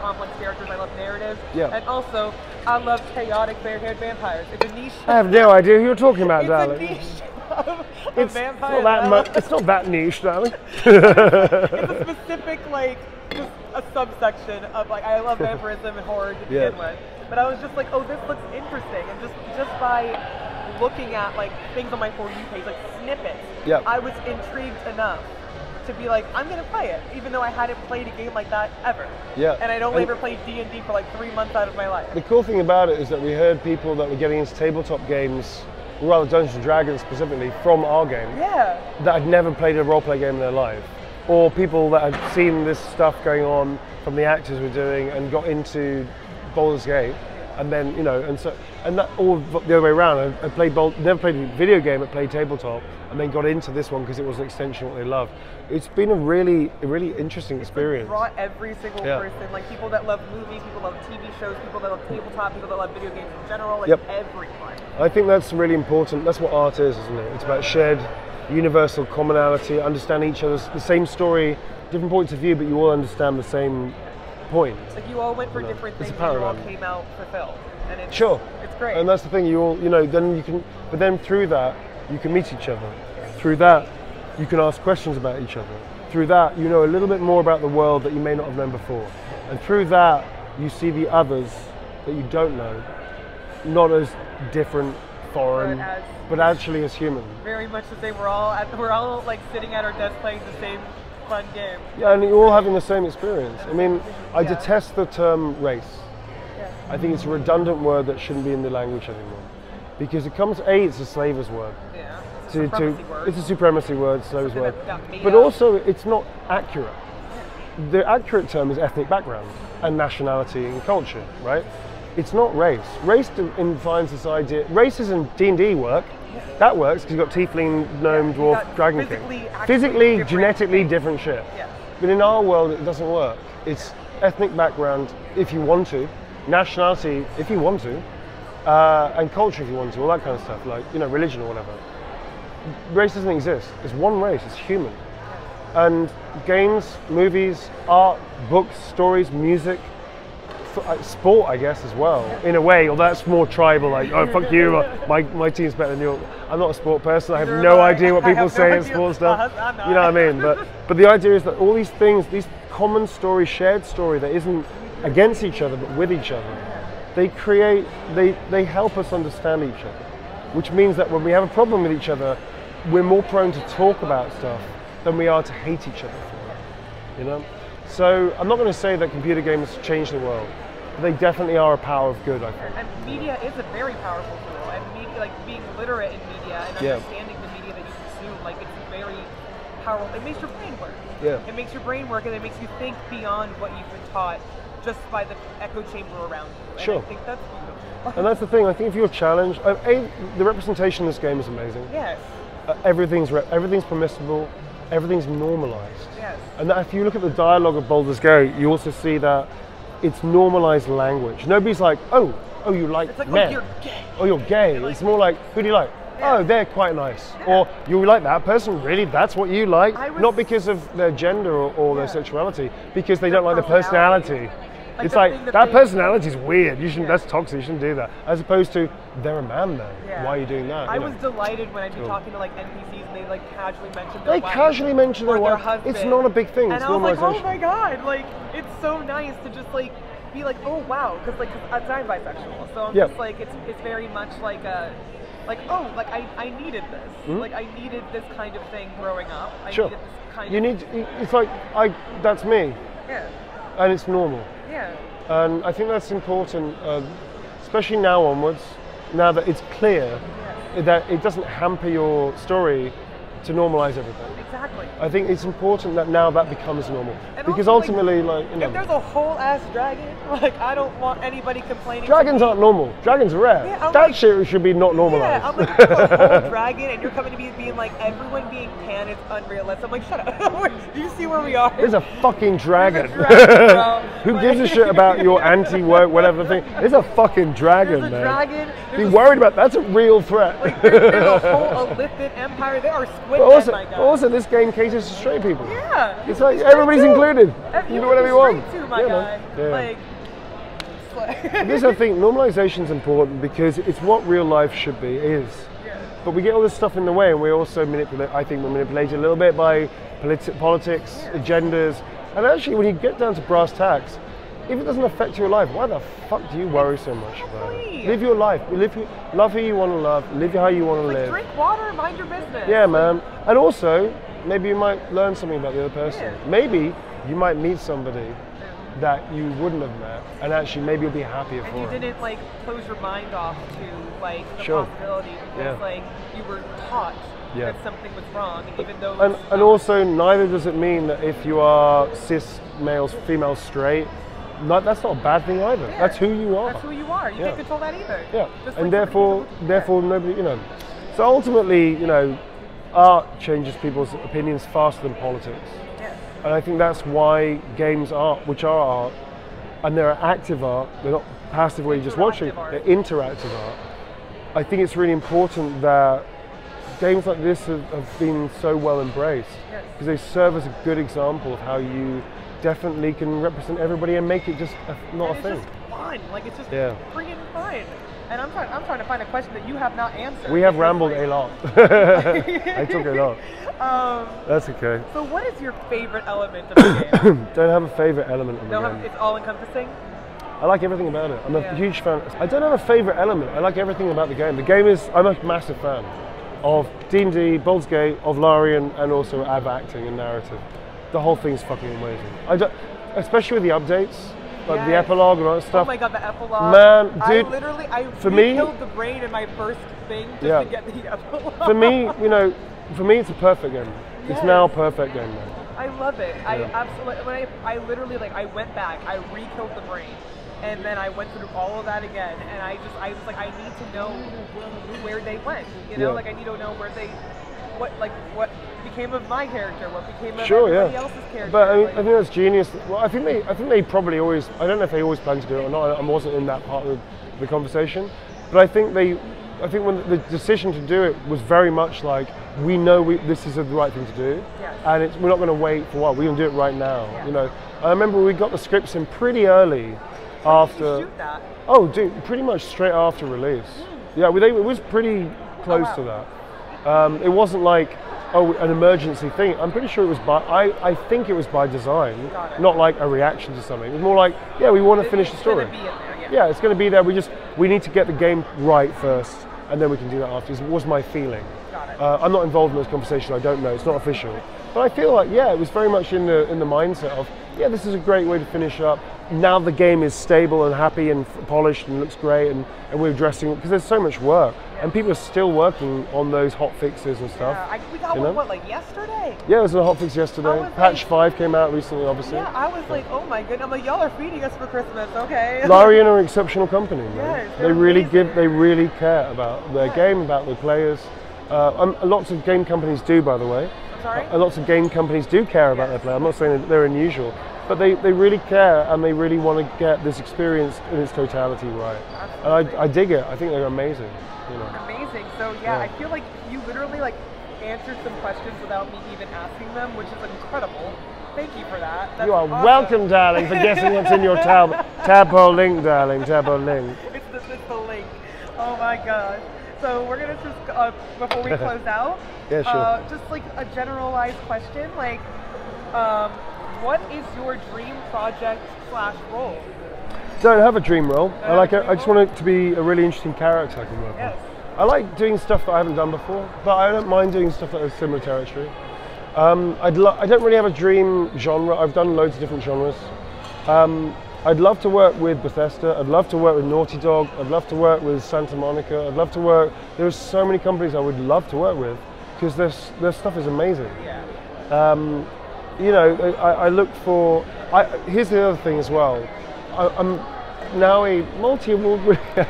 complex characters. I love narrative. Yeah. And also, I love chaotic bare-haired vampires. It's a niche. I have no idea who you're talking about, darling. It's a niche It's not that much. It's not that niche, darling. It's a specific, like, just a subsection of, like, I love vampirism and horror to begin with. But I was just like, oh, this looks interesting. And just by looking at, like, things on my For You page, like snippets, I was intrigued enough to be like, I'm gonna play it, even though I hadn't played a game like that ever. And I'd only ever played D&D for like 3 months out of my life. The cool thing about it is that we heard people that were getting into tabletop games, or rather Dungeons and Dragons specifically, from our game, that had never played a roleplay game in their life, or people that had seen this stuff going on from the actors were doing and got into Baldur's Gate, and then and that all the other way around. I played never played a video game, but played tabletop, and then got into this one because it was an extension of what they loved. It's been a really interesting experience. It's brought every single person, like people that love movies, people that love TV shows, people that love tabletop, people that love video games in general, like everyone. I think that's really important. That's what art is, isn't it? It's about shared, universal commonality, understanding each other's the same story, different points of view, but you all understand the same point. Like you all went for different things, and you all came out fulfilled. And it's, it's great. And that's the thing. You all, then you can, but then through that, you can meet each other. Through that, you can ask questions about each other. Through that, you know a little bit more about the world that you may not have known before. And through that, you see the others that you don't know, not as different, foreign, but actually as human. Very much the same. We're all like sitting at our desk playing the same fun game. Yeah, and you're all having the same experience. I mean, I detest the term race. I think it's a redundant word that shouldn't be in the language anymore, because it comes it's a slavers word. It's a supremacy word, slavers word. But also, it's not accurate. The accurate term is ethnic background and nationality and culture, right? It's not race. Race defines this idea. Race is in D&D work. That works because you've got tiefling, gnome, dwarf, dragon king. Physically, genetically different shit. But in our world, it doesn't work. It's ethnic background if you want to, nationality if you want to, and culture if you want to, all that kind of stuff, like religion or whatever. Race doesn't exist. It's one race. It's human. And games, movies, art, books, stories, music, sport, I guess, as well, in a way. Although that's more tribal, like, oh, fuck you, my team's better than yours. I'm not a sport person. I have no idea what people say in sport stuff. You know what I mean? But the idea is that all these things, these common story, shared story that isn't against each other but with each other, they help us understand each other. Which means that when we have a problem with each other, we're more prone to talk about stuff than we are to hate each other for it. So I'm not going to say that computer games change the world, but they definitely are a power of good, I think. And media is a very powerful tool, and media, like being literate in media and understanding the media that you consume, like it's very powerful. It makes your brain work. It makes your brain work, and it makes you think beyond what you've been taught just by the echo chamber around you. And I think that's beautiful. And that's the thing. I think if you're challenged, the representation in this game is amazing. Everything's permissible. Everything's normalized. And that if you look at the dialogue of Baldur's Gate, you also see that it's normalized language. Nobody's like, oh, you like men. Oh, you're gay. Oh, you're gay. It's more like, who do you like? Oh, they're quite nice. Or you like that person, really? That's what you like? Not because of their gender or their sexuality, because they don't like the personality. It's like, that personality's weird. You shouldn't. That's toxic. You shouldn't do that. As opposed to, they're a man though. Why are you doing that? I was delighted when I'd be talking to like NPCs and they like casually mentioned their wife. They casually mention their wife. It's not a big thing. And I was like, oh my god, like it's so nice to just like be like, oh wow, because I'm bisexual, so I'm just like it's very much like a. I needed this. Like I needed this kind of thing growing up. I needed this kind of it's like that's me. And it's normal. Yeah. And I think that's important, especially now onwards, now that it's clear that it doesn't hamper your story to normalize everything. Exactly. I think it's important that now that becomes normal. And because ultimately, if there's a whole ass dragon, I don't want anybody complaining. Dragons aren't normal. Dragons are rare. That shit should be not normalized. I'm like, there's a whole dragon, and you're coming to me being like, everyone being pan is unrealistic. I'm like, shut up. Do you see where we are? There's a fucking dragon. There's a dragon, bro. Who gives a shit about your anti-woke, whatever thing? There's a fucking dragon, man. There's a dragon. Be worried about that. That's a real threat. There's a whole Olympian empire. There are squid men, my guy. Also, this game caters to straight people. Yeah. It's like everybody's included. You do whatever you want. Too, my guy. This, I think, normalization's important because it's what real life should be, But we get all this stuff in the way, and we also manipulate. I think we're manipulated a little bit by politics, agendas, and actually, when you get down to brass tacks, if it doesn't affect your life, why the fuck do you worry so much about it? Live your life. Love who you want to love. Live how you want to live. Drink water, mind your business. Yeah, man. And also, maybe you might learn something about the other person. Yeah. Maybe you might meet somebody that you wouldn't have met, and actually maybe you'll be happier for it. And you didn't like close your mind off to like the Sure. possibility because like you were taught that something was wrong, even though. And also, neither does it mean that if you are cis males, females, straight. That's not a bad thing either. Yeah. That's who you are. That's who you are. You can't control that either. Yeah. Just and like therefore nobody, So ultimately, art changes people's opinions faster than politics. Yes. And I think that's why games are, which are art, and they're active art, they're not passive where you're just watching, they're interactive art. I think it's really important that games like this have been so well embraced because they serve as a good example of how you definitely can represent everybody and make it just not a thing. It's just fun. Like it's just freaking fun. And I'm trying to find a question that you have not answered. We have rambled a lot. I took a lot. That's okay. So what is your favorite element of the game? Don't have a favorite element of the game. It's all encompassing? I like everything about it. I'm a huge fan. I don't have a favorite element. I like everything about the game. The game is, I'm a massive fan of D&D, Baldur's Gate, of Larian, and also of acting and narrative. The whole thing's fucking amazing. Especially with the updates, like the epilogue and all that stuff. Oh my god, the epilogue. Man, dude. I killed the brain in my first thing just to get the epilogue. For me, it's a perfect game. Yes. It's now a perfect game, man. I love it. I absolutely. I literally I went back. I re-killed the brain, and then I went through all of that again. And I was like, I need to know where they went. I need to know where they, what became of my character, what became of everybody else's character. But I think that's genius. Well, I think they probably always. I don't know if they always planned to do it or not. I wasn't in that part of the conversation, but I think when the decision to do it was very much like we know this is the right thing to do, and we're not going to wait for what we're going to do it right now. I remember we got the scripts in pretty early after. Did you shoot that? Oh, dude, pretty much straight after release. Yeah, it was pretty close to that. It wasn't like an emergency thing. I'm pretty sure it was I think it was by design, not like a reaction to something. It was more like, we want to finish the story. It's gonna be in there, yeah, it's going to be there. We need to get the game right first, and then we can do that afterwards. Was my feeling. I'm not involved in those conversations. I don't know. It's not official. But I feel like it was very much in the mindset of this is a great way to finish up. Now the game is stable and happy and polished and looks great, and we're addressing it because there's so much work, and people are still working on those hot fixes and stuff. We got one yesterday? Yeah, it was a hot fix yesterday. Patch 5 came out recently, obviously. Yeah, I was like, oh my goodness, I'm like, y'all are feeding us for Christmas, okay? Larian are an exceptional company, man. Yes, they really care about their game, about their players. Lots of game companies do, by the way. I'm sorry? Lots of game companies do care about their player. I'm not saying that they're unusual, but they really care, and they really want to get this experience in its totality right. Absolutely. And I dig it. I think they're amazing. Amazing. So I feel like you literally answered some questions without me even asking them, which is incredible. Thank you for that. That's you are awesome. Welcome, darling, for guessing what's in your tadpole link, darling. Tadpole link. It's the link. Oh my gosh. So we're gonna just before we close out. Just a generalized question, what is your dream project / role? Don't have a dream role. I just want it to be a really interesting character I can work on. I like doing stuff that I haven't done before, but I don't mind doing stuff that is similar territory. I don't really have a dream genre. I've done loads of different genres. I'd love to work with Bethesda. I'd love to work with Naughty Dog. I'd love to work with Santa Monica. I'd love to work. There's so many companies I would love to work with because their stuff is amazing. I look for. Here's the other thing as well. I'm now a multi-award winner,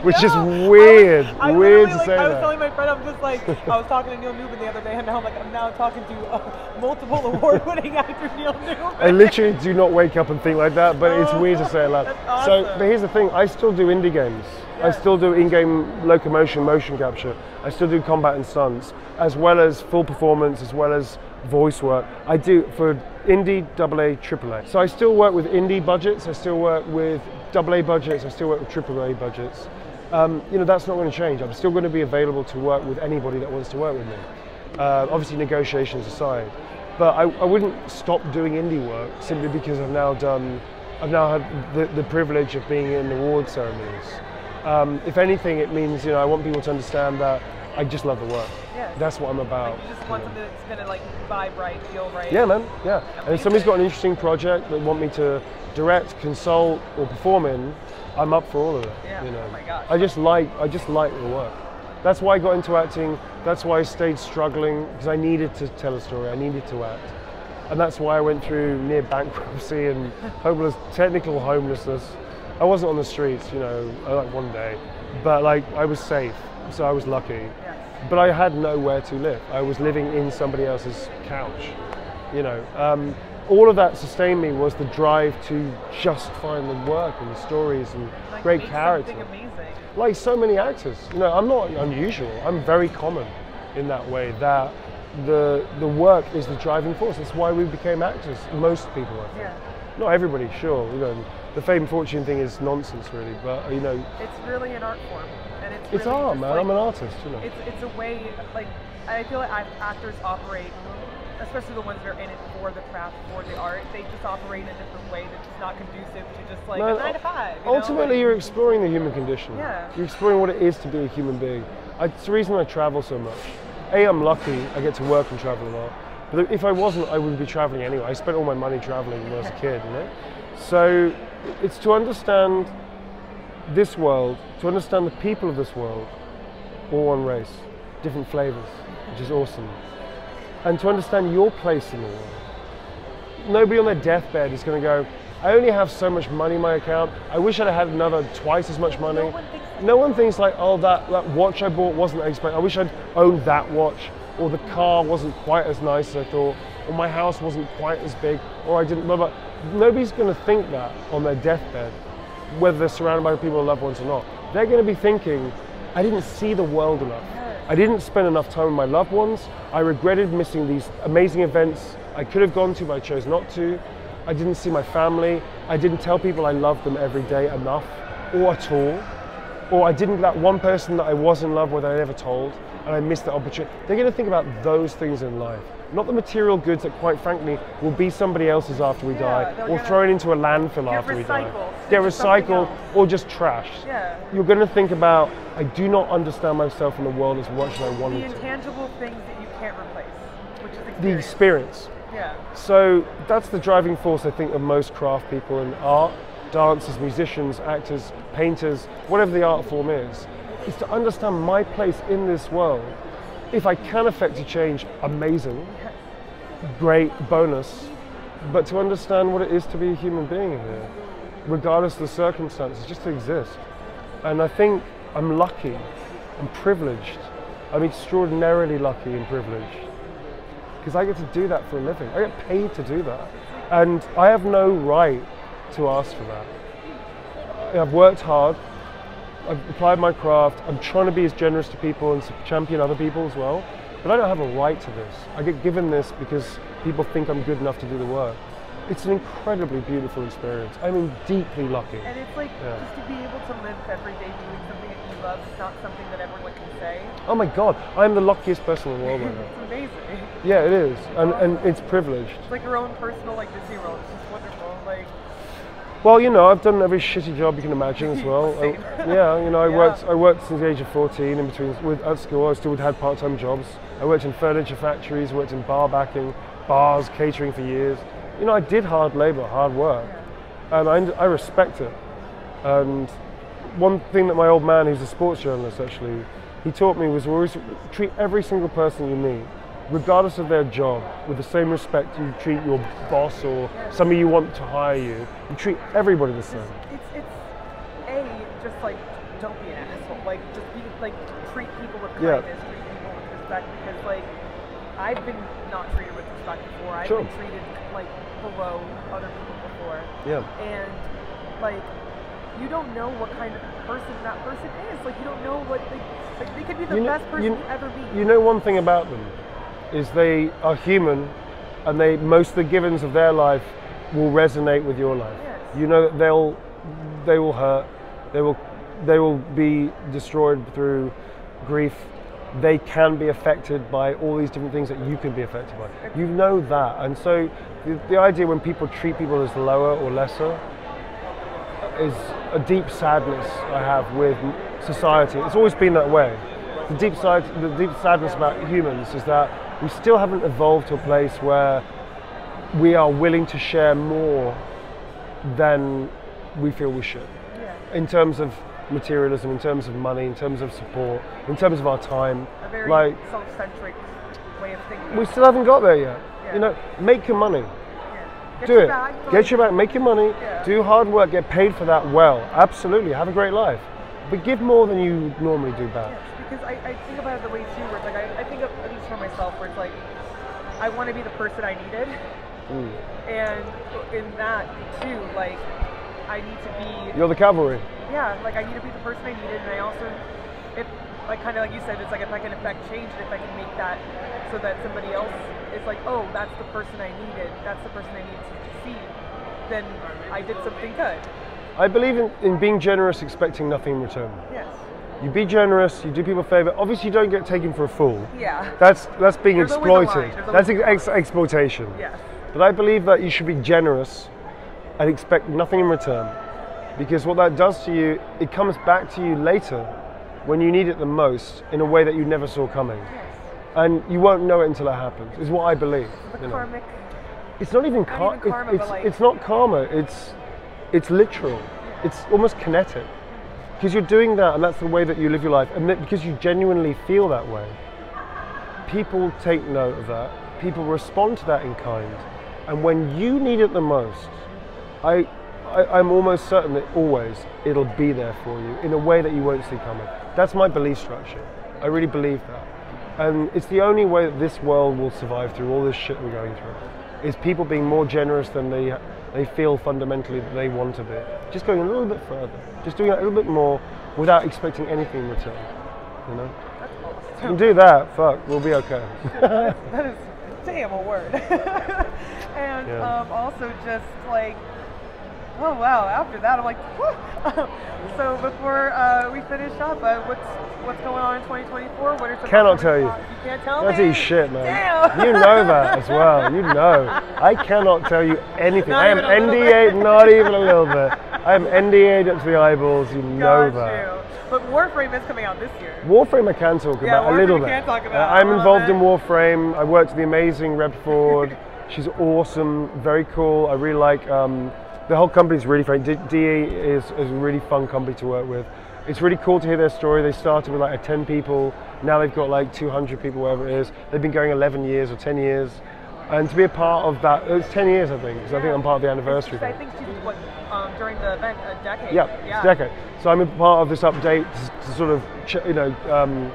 which is weird. Weird to say that. I was telling my friend, I'm just I was talking to Neil Newbon the other day, and now I'm now talking to multiple award-winning actor Neil Newbon. I literally do not wake up and think like that, but it's weird to say it loud. Awesome. But here's the thing: I still do indie games. I still do in-game locomotion, motion capture. I still do combat and stunts, as well as full performance, as well as voice work. I do for indie, AA, AAA. So I still work with indie budgets. I still work with AA budgets. I still work with AAA budgets. That's not going to change. I'm still going to be available to work with anybody that wants to work with me. Obviously, negotiations aside, but I wouldn't stop doing indie work simply because I've now had the privilege of being in award ceremonies. If anything, it means I want people to understand that I just love the work. Yes. That's what I'm about. Like you just want something that's going to vibe right, feel right. Yeah, man. Yeah. And if somebody's got an interesting project that want me to direct, consult, or perform in, I'm up for all of it. Yeah. Oh my gosh. I just like the work. That's why I got into acting. That's why I stayed struggling, because I needed to tell a story. I needed to act. And that's why I went through near bankruptcy and technical homelessness. I wasn't on the streets, like one day, but I was safe, so I was lucky. Yes. But I had nowhere to live. I was living in somebody else's couch, All of that sustained me was the drive to just find the work and the stories and great character. Amazing. Like so many actors, I'm not unusual. I'm very common in that way. That the work is the driving force. That's why we became actors. Most people, I think. Yeah. Not everybody, sure. The fame and fortune thing is nonsense, really. But it's really an art form, and it's really art, man. I'm an artist, It's a way. I feel like actors operate, especially the ones that are in it for the craft, for the art. They just operate in a different way that's just not conducive to just a 9 to 5. Ultimately, you're exploring the human condition. Yeah. You're exploring what it is to be a human being. It's the reason I travel so much. I'm lucky. I get to work and travel a lot. But if I wasn't, I wouldn't be traveling anyway. I spent all my money traveling when I was a kid, So it's to understand this world, to understand the people of this world, all one race, different flavors, which is awesome. And to understand your place in the world. Nobody on their deathbed is going to go, I only have so much money in my account. I wish I'd had another twice as much money. No one thinks like, oh, that watch I bought wasn't expensive. I wish I'd owned that watch. Or the car wasn't quite as nice as I thought. Or my house wasn't quite as big. Or I didn't, blah, blah. Nobody's going to think that on their deathbed, whether they're surrounded by people or loved ones or not. They're going to be thinking, I didn't see the world enough. I didn't spend enough time with my loved ones. I regretted missing these amazing events I could have gone to, but I chose not to. I didn't see my family. I didn't tell people I loved them every day enough, or at all. Or I didn't, that one person that I was in love with, I never told, and I missed that opportunity. They're going to think about those things in life, not the material goods that, quite frankly, will be somebody else's after we die, or thrown into a landfill after we die. Get recycled, or just trashed. Yeah. You're going to think about, I do not understand myself in the world as much as I wanted to. The intangible things that you can't replace, which is experience. The experience. Yeah. So that's the driving force, I think, of most craft people in art, dancers, musicians, actors, painters, whatever the art form is to understand my place in this world. If I can affect a change, amazing, great, bonus, but to understand what it is to be a human being here, regardless of the circumstances, just to exist. And I think I'm lucky, I'm privileged, I'm extraordinarily lucky and privileged, because I get to do that for a living. I get paid to do that. And I have no right to ask for that. I've worked hard, I've applied my craft, I'm trying to be as generous to people and champion other people as well, but I don't have a right to this. I get given this because people think I'm good enough to do the work. It's an incredibly beautiful experience. I mean, deeply lucky. And it's just to be able to live every day doing something that you love is not something that everyone can say. Oh my God, I'm the luckiest person in the world right now. It's amazing. Yeah, it is, and it's privileged. It's like your own personal Disney World. It's just wonderful. Well, I've done every shitty job you can imagine as well. I worked since the age of 14 in between at school. I still had part-time jobs. I worked in furniture factories, worked in bar backing, bars, catering for years. I did hard labor, hard work, and I respect it. And one thing that my old man, who's a sports journalist actually, he taught me was always treat every single person you meet, regardless of their job, with the same respect you treat your boss or somebody you want to hire you. You treat everybody the same. It's just don't be an asshole. Just be treat people with kindness, treat people with respect, because I've been not treated with respect before. I've been treated below other people before. Yeah. And you don't know what kind of person that person is. You don't know what they could be the best person you ever be. One thing about them is they are human, and most of the givens of their life will resonate with your life. Yes. That they will hurt, they will they will be destroyed through grief. They can be affected by all these different things that you can be affected by. You know that, and so the idea when people treat people as lower or lesser is a deep sadness I have with society. It's always been that way. The deep sadness about humans is that we still haven't evolved to a place where we are willing to share more than we feel we should. In terms of materialism, in terms of money, in terms of support, in terms of our time. A very self-centric way of thinking. We still haven't got there yet. You know, make your money. Do it. Get your back, make your money, do hard work, get paid for that well. Absolutely, have a great life. But give more than you normally do back. Because I think about it the way too, where it's like, I think of, at least for myself, where it's like, I want to be the person I needed. And in that too, like, I need to be... You're the cavalry. Yeah, like I need to be the person I needed, and I also, if, like kind of like you said, it's like if I can affect change, and if I can make that so that somebody else is like, oh, that's the person I needed, that's the person I need to see, then I did something good. I believe in being generous, expecting nothing in return. Yes. You be generous, you do people a favor. Obviously, you don't get taken for a fool. Yeah. That's being exploited. That's exploitation. Yes. But I believe that you should be generous and expect nothing in return. Because what that does to you, it comes back to you later when you need it the most in a way that you never saw coming. Yes. And you won't know it until it happens, is what I believe. The karmic. It's not even karma. It's not karma. It's literal. It's almost kinetic. Because you're doing that, and that's the way that you live your life. And because you genuinely feel that way, people take note of that. People respond to that in kind. And when you need it the most, I'm almost certain that always it'll be there for you in a way that you won't see coming. That's my belief structure. I really believe that. And it's the only way that this world will survive through all this shit we're going through, is people being more generous than they feel fundamentally that they want to be. Just going a little bit further, just doing a little bit more without expecting anything in return. You know? That's awesome. If you can do that, fuck, we'll be okay. That is damn a word. And also just like, oh wow, after that I'm like, whew. So before we finish up, what's going on in 2024? What are some Cannot tell you. You can't tell That's me? That's shit, man. Damn. You know that as well. You know. I cannot tell you anything. Not I am NDA'd, not even a little bit. I am NDA'd up to the eyeballs. You know that. But Warframe is coming out this year. Warframe I can talk about a little bit. Can talk about I'm involved in Warframe. I worked with the amazing Reb Ford. She's awesome, very cool. I really like, the whole company's really fun. DE is a really fun company to work with. It's really cool to hear their story. They started with like 10 people. Now they've got like 200 people, wherever it is. They've been going 11 years or 10 years. And to be a part of that, it's 10 years I think, because I think I'm part of the anniversary. I think she did what, during the event, a decade. Yeah, it's a decade. So I'm a part of this update to sort of, you know,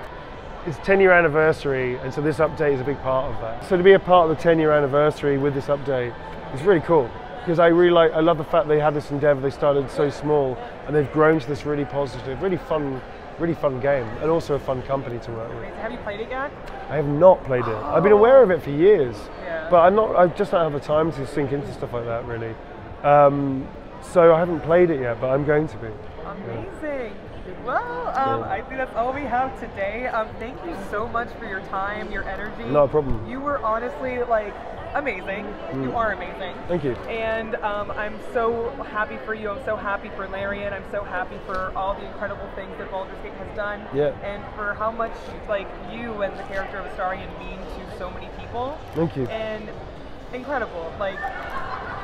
it's 10-year anniversary, and so this update is a big part of that. So to be a part of the 10-year anniversary with this update is really cool, because I love the fact they had this endeavor. They started so small, and they've grown to this really positive, really fun game, and also a fun company to work with. Have you played it yet? I have not played it. I've been aware of it for years, yeah. But I just don't have the time to sink into stuff like that, really. So I haven't played it yet, but I'm going to be. Amazing. Well, I think that's all we have today. Thank you so much for your time, your energy. No problem. You were honestly like amazing. You are amazing. Thank you. And I'm so happy for you. I'm so happy for Larian. I'm so happy for all the incredible things that Baldur's Gate has done. Yeah. And for how much like you and the character of Astarion mean to so many people. Thank you. And incredible. Like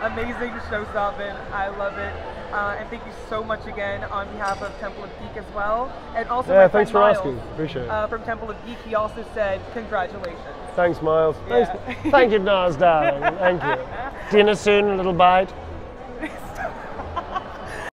amazing show-stopping. I love it. And thank you so much again on behalf of Temple of Geek as well. And also my friend thanks for Miles, asking. Appreciate it. From Temple of Geek, he also said congratulations. Thanks, Miles. Yeah. Thank you, Naz, darling. Thank you. Dinner soon, a little bite.